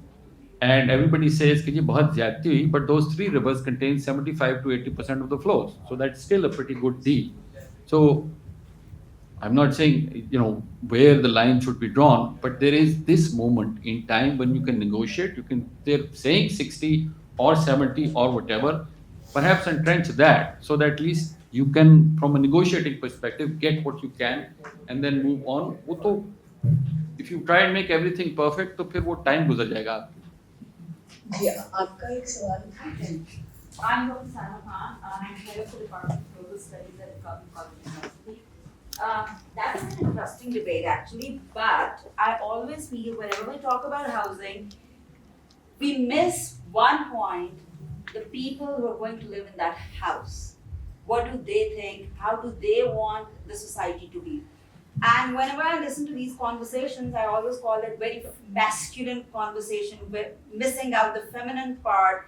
and everybody says कि जी बहुत ज़्यादती हुई, but those 3 rivers contain 75 to 80% of the flows, so that's still a pretty good deal. So I'm not saying, you know, where the line should be drawn, but there is this moment in time when you can negotiate. You can, they're saying 60 or 70 or whatever, perhaps entrench that so that at least you can, from a negotiating perspective, get what you can and then move on. वो तो, if you try and make everything perfect, तो फिर वो time गुजर जाएगा आपकी. जी, आपका एक सवाल था. I'm Dr. Sana Khan. I'm head of the Department of Global Studies at Kabul College University. That's an interesting debate actually, but I always feel whenever we talk about housing, we miss one point, the people who are going to live in that house. What do they think? How do they want the society to be? And whenever I listen to these conversations, I always call it very masculine conversation, with missing out the feminine part,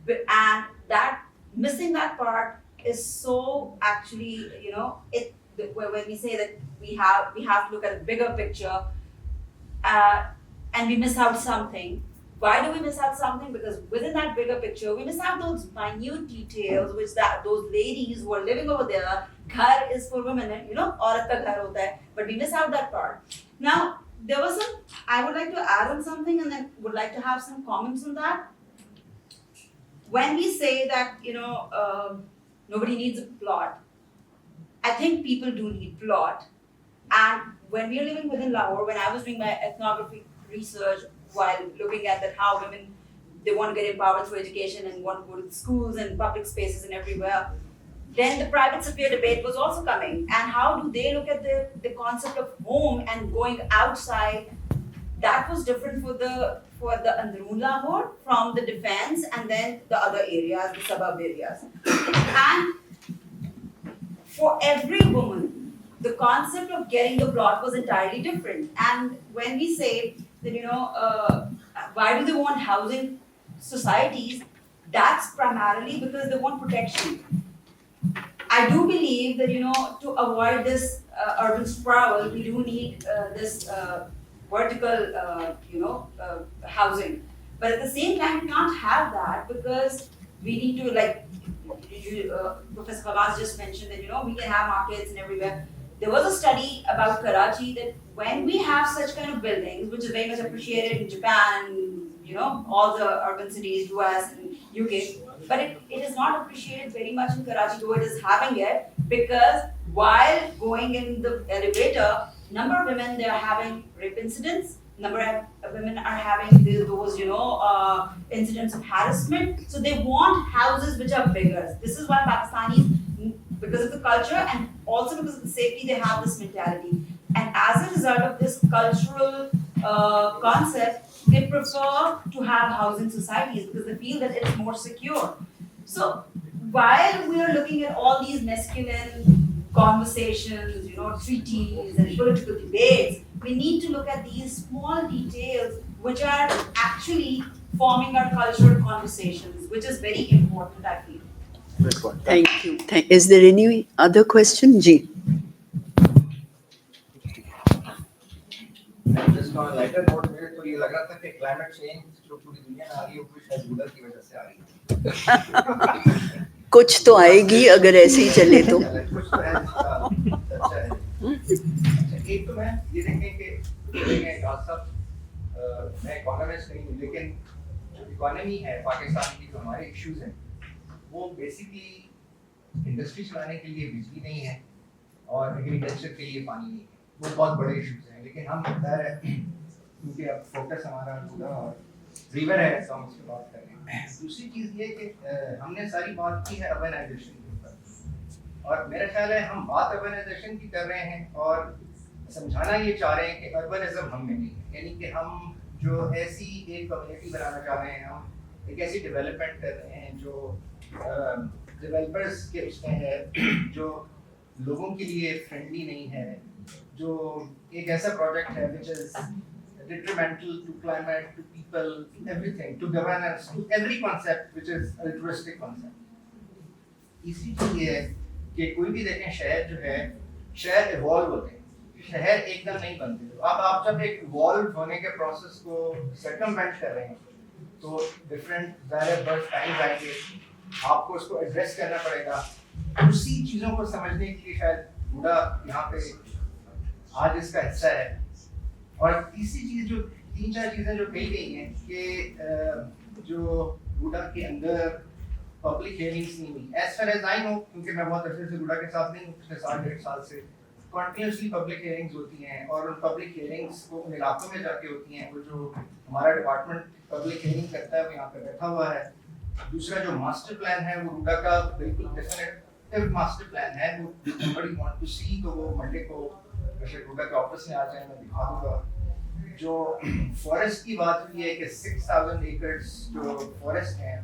and that missing that part is so actually, you know, when we say that we have to look at a bigger picture, and we miss out something. Why do we miss out something? Because within that bigger picture, we miss out those minute details, which those ladies who are living over there, ghar is for women, you know, aurat ka ghar hota hai, but we miss out that part. Now, there was I would like to add on something and then would like to have some comments on that. When we say that, you know, nobody needs a plot, I think people do need plot. And when we are living within Lahore, when I was doing my ethnography research while looking at that how women, they want to get empowered through education and want to go to the schools and public spaces and everywhere, then the private sphere debate was also coming. And how do they look at the concept of home and going outside? That was different for the Androon Lahore from the defense and then the other areas, the suburb areas. And for every woman, the concept of getting the plot was entirely different. And when we say that, you know, why do they want housing societies? That's primarily because they want protection. I do believe that, you know, to avoid this urban sprawl, we do need this vertical, you know, housing. But at the same time, we can't have that because we need to, like, Professor Fawaz just mentioned that, you know, we can have markets and everywhere. There was a study about Karachi that when we have such kind of buildings, which is very much appreciated in Japan and, you know, all the urban cities, US and UK, but it is not appreciated very much in Karachi, though it is having it, because while going in the elevator, number of women, they are having rape incidents, number of women are having those, you know, incidents of harassment. So they want houses which are bigger. This is why Pakistanis, because of the culture and also because of the safety, they have this mentality. And as a result of this cultural concept, they prefer to have housing societies because they feel that it's more secure. So while we are looking at all these masculine conversations, you know, treaties and political debates, we need to look at these small details which are actually forming our cultural conversations, which is very important, I feel. Great point. Thank you. Is there any other question? Ji. Just on a lighter note, मुझे तो ये लग रहा था कि climate change जो पूरी दुनिया में आ रही है वो शायद बुधा की वजह से आ रही है। कुछ तो आएगी अगर ऐसे ही चले तो. कुछ तो है जिसका चर्चा है। एक तो मैं ये देखें कि मैं इकोनॉमिस्ट नहीं हूँ, लेकिन जो इकोनॉमी है पाकिस्तान की, जो हमारे इश्यूज हैं, वो बेसिकली इंडस्ट्री चलाने के लिए बिजली नहीं है और एग्रीकल्चर के लिए पानी नहीं है। वो बहुत बड़े इश्यूज हैं, लेकिन हम खैर क्योंकि अब फोकस हमारा पूरा और रिवर है तो हम उस पर बात कर रहे हैं। दूसरी चीज़ ये कि हमने सारी बात की है अर्बनाइजेशन के ऊपर, और मेरा ख्याल है हम बात अर्बनाइजेशन की कर रहे हैं और समझाना ये चाह रहे हैं कि अर्बनिज्म हम में नहीं है, यानी कि हम जो ऐसी एक कम्युनिटी बनाना चाह रहे हैं, हम एक ऐसी डेवलपमेंट कर रहे हैं जो डेवलपर्स के उसमें है, जो लोगों के लिए फ्रेंडली नहीं है, जो एक ऐसा प्रोजेक्ट है which is detrimental to climate, to people, to everything, to governance, to every concept which is altruistic concept. तीसरी चीज़ ये है कि कोई भी देखें शहर जो है, शहर इवॉल्व होते हैं, शहर एकदम नहीं बनते। अब आप जब एक इवॉल्व होने के प्रोसेस को सर्कमवेंट कर रहे हैं, तो डिफरेंट ज़ाहिर बर्थ टाइम्स आएंगे, आपको उसको एड्रेस करना पड़ेगा। उसी चीज़ों को समझने के लिए शायद बूढ़ा यहाँ पे आज इसका हिस्सा है। और तीसरी चीज़ जो 3-4 चीज़ें जो कही गई हैं कि जो बूढ़ा के अंदर पब्लिक हियरिंग्स नहीं हुई, as far as I know, क्योंकि मैं बहुत अरसे से बूढ़ा के साथ नहीं हूँ, पिछले 1.5 साल से कंटिन्यूसली पब्लिक हियरिंग्स होती हैं, और उन पब्लिक हियरिंग्स को उन इलाकों में जाके होती हैं। वो जो हमारा डिपार्टमेंट पब्लिक हियरिंग करता है वो यहाँ पे बैठा हुआ है। दूसरा जो मास्टर प्लान है वो बूढ़ा का बिल्कुल डेफिनेटिव मास्टर प्लान है, वो बड़ी वांट टू सी, तो वो मंडे को वैसे बूढ़ा के ऑफिस में आ जाए, मैं दिखा दूंगा। जो फॉरेस्ट की बात हुई है कि 6000 एकर्स जो फॉरेस्ट हैं,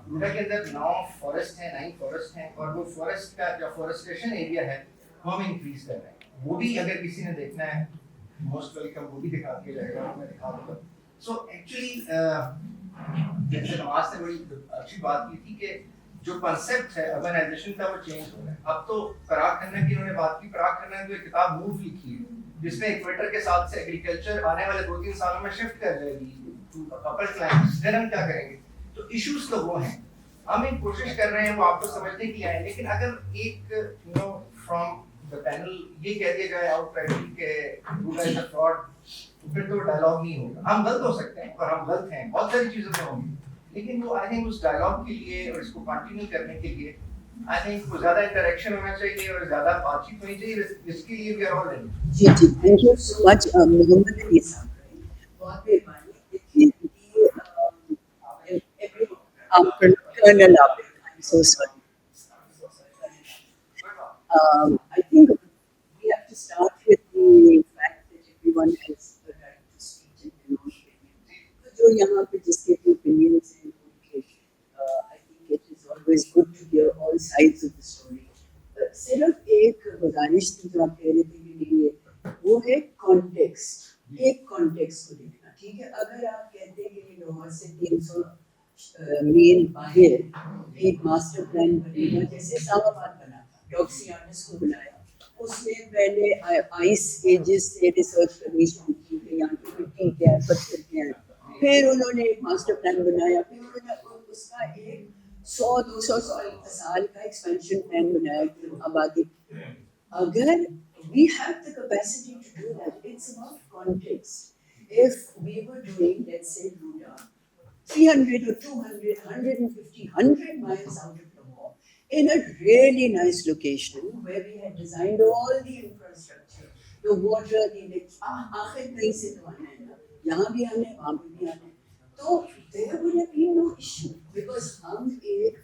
बूढ़ा के अंदर 9 फॉरेस्ट हैं, 9 फॉरेस्ट हैं, और वो फॉरेस्ट का जो फॉरेस्टेशन एरिया है वो हम इंक्रीज कर रहे हैं। वो भी अगर किसी ने देखना है मोस्ट वेलकम, वो भी दिखा के जाएगा, मैं दिखा दूंगा। सो एक्चुअली जैसे नवाज ने बड़ी अच्छी बात की थी कि जो कॉन्सेप्ट है अर्बनाइजेशन का वो चेंज हो रहा है। अब तो पराग खन्ना की उन्होंने बात की, पराग खन्ना ने तो एक किताब मूव लिखी है जिसमें इक्वेटर के साथ से एग्रीकल्चर आने वाले 2-3 सालों में शिफ्ट कर जाएगी टू अपर क्लाइमेट। फिर हम क्या करेंगे? तो इश्यूज तो वो हैं, हम एक कोशिश कर रहे हैं वो आपको समझने की है। लेकिन अगर एक you know from the panel ये कह दिया जाए आउटराइटली के बूढ़ा इज अ फ्रॉड, तो फिर तो डायलॉग नहीं होगा। हम गलत हो सकते हैं और हम गलत हैं, बहुत सारी चीजें तो होंगी, लेकिन वो आई थिंक उस डायलॉग के लिए और इसको कंटिन्यू करने के लिए आई थिंक वो ज्यादा इंटरेक्शन होना चाहिए और ज्यादा बातचीत होनी चाहिए, जिसके लिए वी आर ऑल रेडी। जी जी, thank you so much Mohammad Ali साहब, बहुत मेहरबानी। देखिए कर्नल आप, I am so sorry. I think we have to start with the fact that everyone has the right to speech and their own opinion. तो जो यहाँ पे जिसके भी opinions हैं उनके, I think it is always good to hear all sides of the story. सिर्फ एक गुजारिश थी जो आप कह रहे थे कि नहीं है, वो है कॉन्टेक्स्ट, एक कॉन्टेक्स्ट को देखना। ठीक है, अगर आप कहते हैं कि लाहौर से 300 मील बाहर एक मास्टर प्लान बनेगा, जैसे इस्लामाबाद बना था, डॉक्सियानस को बुलाया, उसने पहले आइस एजेस से रिसर्च करनी शुरू की कि यहाँ की मिट्टी क्या है, पत्थर क्या है, फिर उन्होंने एक मास्टर प्लान बनाया, फिर उन्होंने उसका एक 100-200 साल का एक्सपेंशन प्लान बनाया आबादी। अगर we have the capacity to do that, it's about context. If we were doing, let's say, Buda, 300 or 200, 150, 100 miles out of Lahore, in a really nice location where we had designed all the infrastructure, the water, the electricity, आखिर कहीं से तो आना है ना, यहाँ भी आना है, वहाँ भी आना है, तो there would have been no issue because हम एक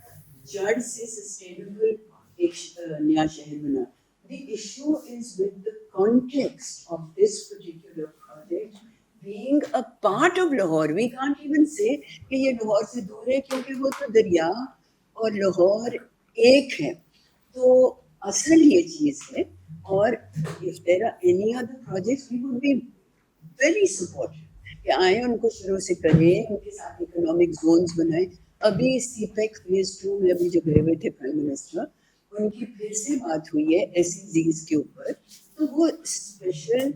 जड़ से sustainable एक नया शहर बना। The issue is with the context of this particular project being a part of Lahore. We can't even say कि ये लाहौर से दूर है क्योंकि वो तो दरिया और लाहौर एक है। तो असल ये चीज़ है। और if there are any other projects, we would be very supportive कि आए उनको शुरू से करें, उनके साथ इकोनॉमिक जोन्स बनाएं। अभी CPEC Phase 2 में अभी जो गए हुए थे प्राइम मिनिस्टर, उनकी फिर से बात हुई है SEZs के ऊपर, तो वो स्पेशल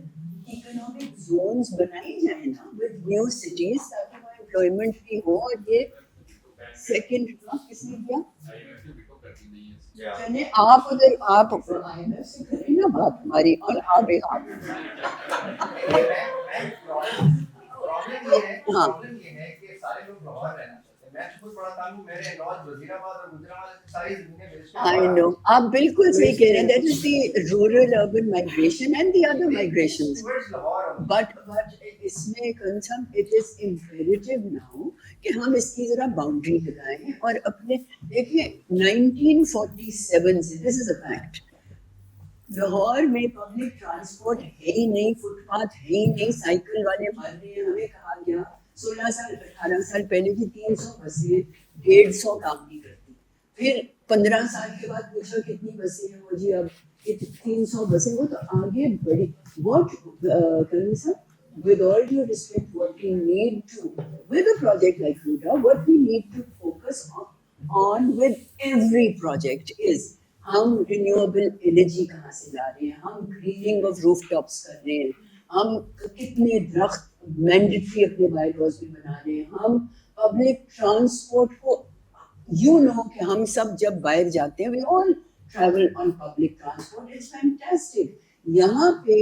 इकोनॉमिक जोन्स बनाई जाए ना विद न्यू सिटीज, ताकि वहाँ एम्प्लॉयमेंट भी हो। और ये सेकंड किसने दिया? यानी आप उधर आप IMF से करें ना बात हमारी, और आप प्रॉब्लम ये है कि सारे लोग लाहौर रहना चाहते हैं। मैं खुद बड़ा तालुक मेरे लॉज वजीराबाद और गुजरात सारी जिंदगी मेरे। I know, आप बिल्कुल सही कह रहे हैं। That is the rural urban migration and the other migrations. But इसमें कंसम it is imperative now कि हम इसकी जरा बाउंड्री लगाएं और अपने देखिए 1947 से, this is a fact, Lahore में पब्लिक ट्रांसपोर्ट है ही नहीं, फुटपाथ है ही नहीं, साइकिल वाले मर रहे हैं। हमें कहा गया 16 साल 18 साल पहले की 300 बसें 150 काम नहीं करती। फिर 15 साल के बाद पूछा कितनी बसें हैं, वो जी अब 300 बसें। वो तो आगे बढ़ी। What Colonel sir, with all due respect, what we need to, with a project like Buda, what we need to focus on with every project is हम रिन्यूएबल एनर्जी कहाँ से ला रहे हैं, हम ग्रीनिंग ऑफ रूफटॉप्स कर रहे हैं, हम कितने दरख्त मैंडेटरी अपने बायलॉज में बना रहे हैं, हम पब्लिक ट्रांसपोर्ट को you know कि हम सब जब बाहर जाते हैं we all travel on public transport, it's fantastic. यहाँ पे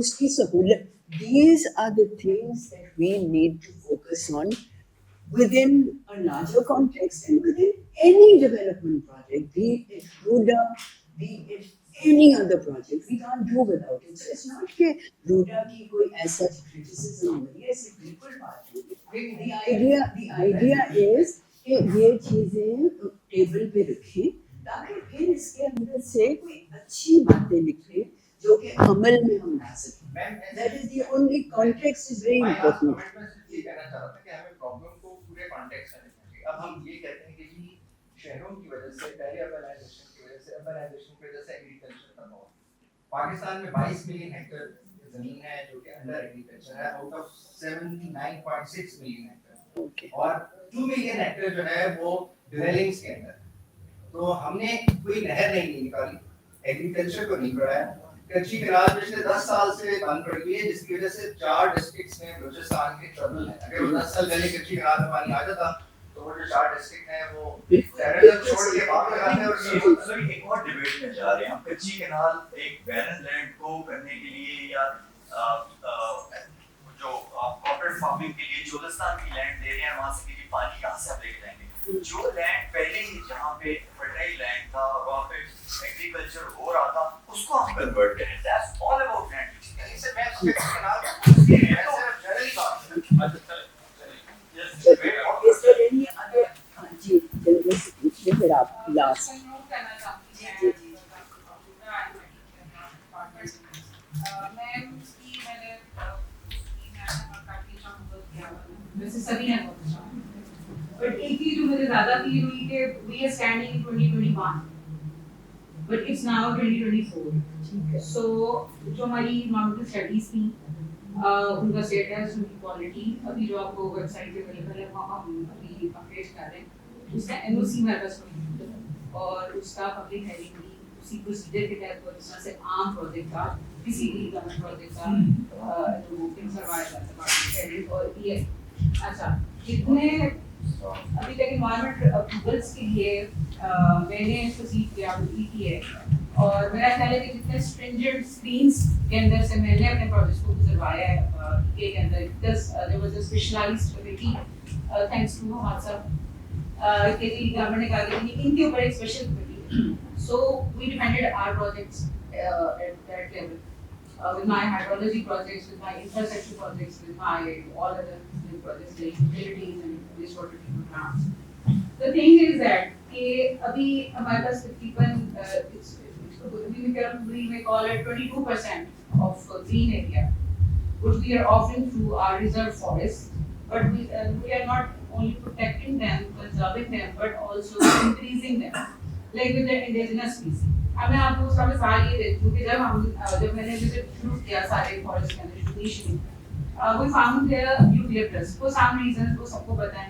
उसकी सहूलत, these are the things that we need to focus on within a larger context and within any development project, be it Ruda, be it any other project, we can't do without it. So it's not कि Ruda की कोई ऐसा criticism हो रही है, ऐसी बिल्कुल बात नहीं. The idea is कि ये चीजें टेबल पे रखें ताकि फिर इसके अंदर से कोई अच्छी बातें निकले जो कि अमल में हम ला सकें. That is the only context is very important. मैं सिर्फ ये कहना चाह रहा था कि हमें प्रॉब्लम को पूरे कॉन्टेक्स्ट में देखना चाहिए. अब हम ये कहते हैं कि जी शहरों की वजह से, पहले अर्बनाइजेशन की वजह से, अर्बनाइजेशन की वजह से एग्रीकल्चर कम हुआ. पाकिस्तान में 22 मिलियन हेक्टेयर जमीन है जो कि अंडर एग्रीकल्चर है, आउट ऑफ 79.6 मिलियन हेक्टेयर, और 2 मिलियन हेक्टेयर जो है वो ड्वेलिंग्स के अंदर. तो हमने कोई नहर नहीं निकाली, एग्रीकल्चर को नहीं बढ़ाया. कच्ची कनाल पिछले 10 साल से बंद पड़ी हुई है, जिसकी वजह से 4 डिस्ट्रिक्ट्स में बलूचिस्तान के ट्रबल है. अगर वो 10 साल पहले कच्ची कनाल में पानी आ जाता तो वो जो 4 डिस्ट्रिक्ट हैं वो टेररिज्म छोड़ के बाहर लगाते हैं. और सर एक और डिबेट में जा रहे हैं हम. कच्ची कनाल एक बैरन लैंड को करने के लिए या जो कॉर्पोरेट फार्मिंग के लिए जोलिस्तान की लैंड दे रहे हैं, वहां से कि पानी कहां से आप लेके जाएंगे? जो लैंड पहले ही जहां पे फर्टाइल लैंड था, वहां पे एग्रीकल्चर हो रहा था, उसको हम कन्वर्ट करें. That's all about land. इससे मैं कच्ची कनाल को सिर्फ जनरली बात कर रहा हूं. Is there any other जी जल्दी से पूछिए फिर आप लास्ट. वैसे सभी हैं बट एक ही जो मुझे ज्यादा फील हुई कि we are standing in 2021 but it's now 2024. So जो हमारी इकोनॉमिकल स्टडीज थी उनका स्टेटस, उनकी क्वालिटी अभी जो आपको वेबसाइट पे अवेलेबल है वहाँ हम अभी अपडेट कर रहे हैं. उसका एनओसी मेरे पास मौजूद है और उसका पब्लिक हेयरिंग भी उसी प्रोसीजर के तहत वो जिस तरह से आम प्रोजेक्ट का किसी भी गवर्नमेंट प्रोजेक्ट का जो करवाया जाता है. और ये अच्छा जितने अभी तक इन्वायरमेंट अप्रूवल्स के लिए मैंने प्रोसीड किया की है और मेरा ख्याल है कि जितने स्ट्रिंजेंट स्क्रीन्स के अंदर से मैंने अपने प्रोजेक्ट को गुजरवाया है के अंदर, because there was a specialized committee thanks to हमारा के जी गवर्नमेंट ने कहा कि इनके ऊपर एक special committee. So we defended our projects at that level with my hydrology projects, with my infrastructure projects, with my all other projects like utilities and wastewater treatment plants. The thing is that कि अभी हमारे पास तकरीबन we may call it 22% of green area, which we are offering through our reserve forests, but we are not only protecting them, conserving them, but also increasing them, like with the indigenous species. अब मैं आपको उसका मिसाल ये देती हूँ कि जब मैंने विजिट शुरू किया सारे फॉरेस्ट के अंदर initially we found there eucalyptus for some reason. वो सबको पता है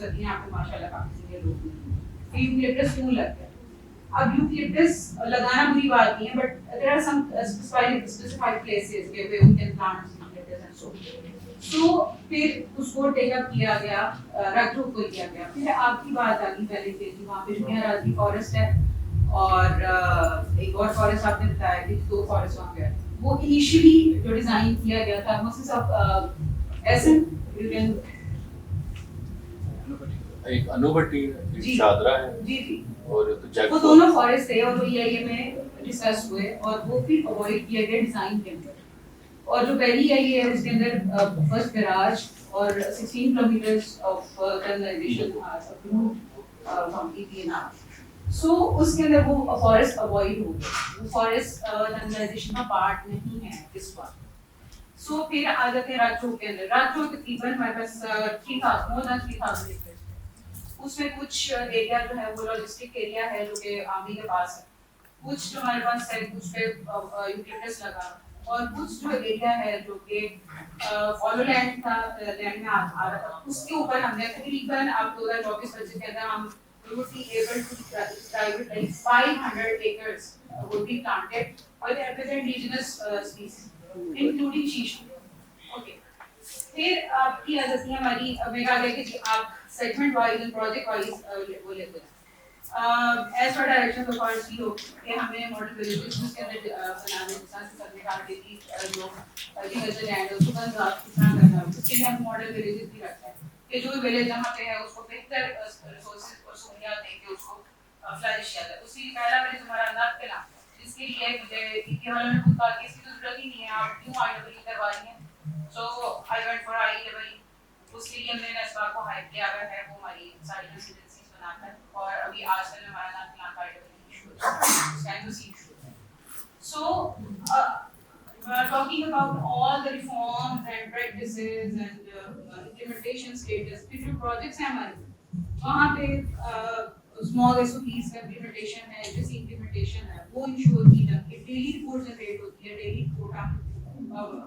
सभी यहाँ पे माशाल्लाह काफी सीनियर लोग हैं. यूकेलिप्टस क्यों लगता है? अब यूकेलिप्टस लगाना बुरी बात नहीं है, but there are some specified places where we can plant eucalyptus and so फिर उसको टेक अप किया गया, रख रोक किया गया. फिर आपकी बात आ गई पहले के जी वहाँ पे दुनिया राजी फॉरेस्ट है और एक और फॉरेस्ट आपने बताया कि 2 फॉरेस्ट वहाँ पे वो इनिशियली जो डिजाइन किया गया था most of essence you can एक अनुभट्टी एक शादरा है जी जी और तो जैक वो दोनों फॉरेस्ट थे और वो ईआईए में डिस्कस हुए और वो फिर अवॉइड किया गया डिजाइन के अंदर. और जो पहली ईआईए है उसके अंदर फर्स्ट गैराज और 16 kilometres of canalisation approved from EPNR. So उसके अंदर वो फॉरेस्ट अवॉइड हो गया, वो फॉरेस्ट कैनलाइजेशन का पार्ट नहीं है इस बार. सो फिर आ जाते हैं राजचौक के अंदर. राजचौक तकरीबन हमारे पास 3,000 एकड़, उसमें कुछ एरिया जो है वो लॉजिस्टिक एरिया है जो कि आर्मी के पास है, कुछ जो हमारे पास है कुछ पे यूकेलिप्टस लगा, और कुछ जो एरिया है जो कि फॉलो लैंड था, लैंड में आ रहा था, उसके ऊपर हमने तकरीबन अब 2024-25 के अंदर हम we would be able to describe it like 500 acres would be planted by the indigenous species, including shishu. Okay. फिर आपकी जैसे हमारी मैं कहा गया कि आप segment wise and project wise वो लेते हैं as per direction of our CEO कि हमें मॉडल विलेजेस के अंदर बनाने डिस्कस करने का डेली जो एग्रीकल्चर लैंड उसको कंजर्व कितना करना है उसके लिए हम मॉडल विलेजेस भी रखते हैं कि जो विलेज जहाँ पे है उसको बेहतर रिसोर्सेज और सहूलियात देके उसको फ्लरिश किया जाए। उसी पहला विलेज हमारा नागपिला जिसके लिए मुझे इनके वालों ने खुद कहा कि इसकी जरूरत ही नहीं है आप क्यों IEEE करवा रही हैं। सो आई वेंट फॉर IEEE उसके लिए हमने नेस्बा को हायर किया हुआ है वो हमारी सारी रेसिडेंसीज बनाकर और अभी आजकल हमारा नागपिला का IEEE इशू है। So we are talking about all the reforms and practices and implementation status. फिर जो projects हैं हमारे वहाँ पे small SOPs का implementation है, जैसे implementation है, वो ensure की जाती है, daily report generate होती है, daily report हम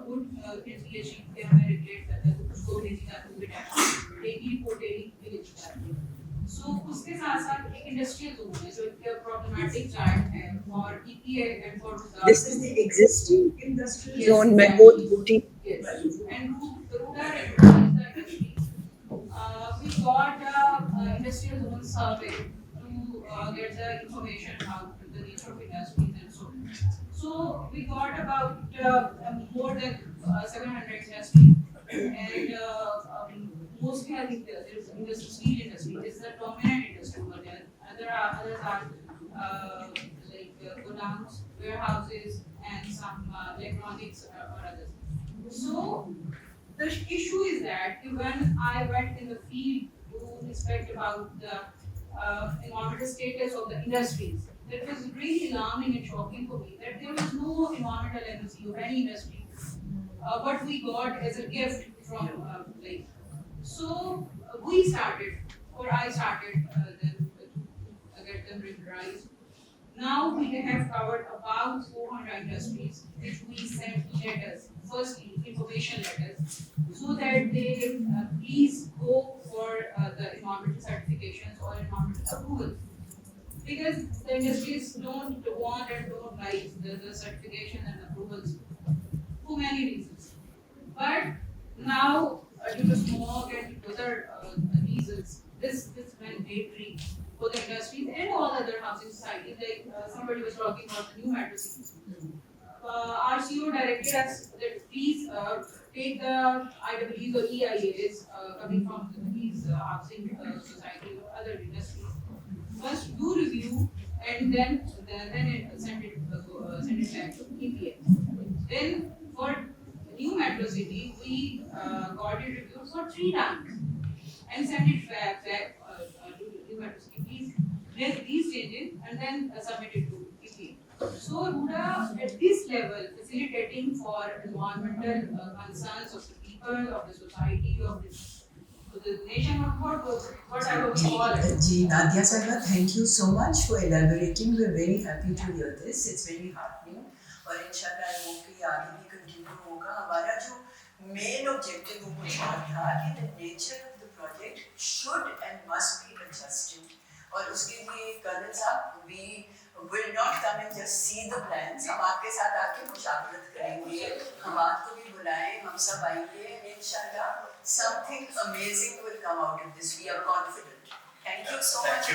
good achieve के हमें regulate करते हैं, तो उसको भेजी जाती है, daily report daily भेजी जाती है। So उसके साथ साथ एक industrial zone है, जो एक problematic giant है, और EPA and for This is the existing industrial Yes, zone, exactly. Mehboob Booty. Yes, and Ruda recognized the industry. We got industrial zone survey to get the information about the nature of industries and so on. So we got about more than 700 industries, and mostly I think there is industry, steel industry is the dominant industry over there. Others are like godowns, warehouses, and some electronics or others. So the issue is that when I went in the field to inspect about the environmental status of the industries, it was really alarming and shocking for me that there was no environmental legacy of any industry. What we got as a gift from like, so we started, or I started them to get them regularized. Now we have covered about 400 industries, which we sent letters, firstly information letters, so that they please go for the environmental certifications or environmental approvals. Because the industries don't want and don't like the certification and approvals for many reasons. But now, due to smog and other reasons, this is mandatory for the industries and all other housing societies. Like somebody was talking about the new metro cities. Our CEO directed us that please take the IEEEs or EIAs coming from these housing societies or other industries. First, do review and then send it back to EPA. Then for new metro city, we got it reviewed for 3 times and sent it back to new metro city. Please make these changes and then submit it to EPA. So Ruda at this level facilitating for environmental concerns of the people, of the society, of the nation, whatever we call it. Ji, Nadia Saga, thank you so much for elaborating. We're very happy to hear this. It's very heartening. और इंशाल्लाह I hope कि आगे भी continue होगा. हमारा जो main objective वो कुछ और था कि the nature of the project should and must be adjusted. और उसके लिए कर्नल साहब, we will not come and just see the plans. हम आपके साथ आके मुशावरत करेंगे. हम आपको भी बुलाएं, हम सब आएंगे. इंशाल्लाह something amazing will come out of this. We are confident. Thank you so much.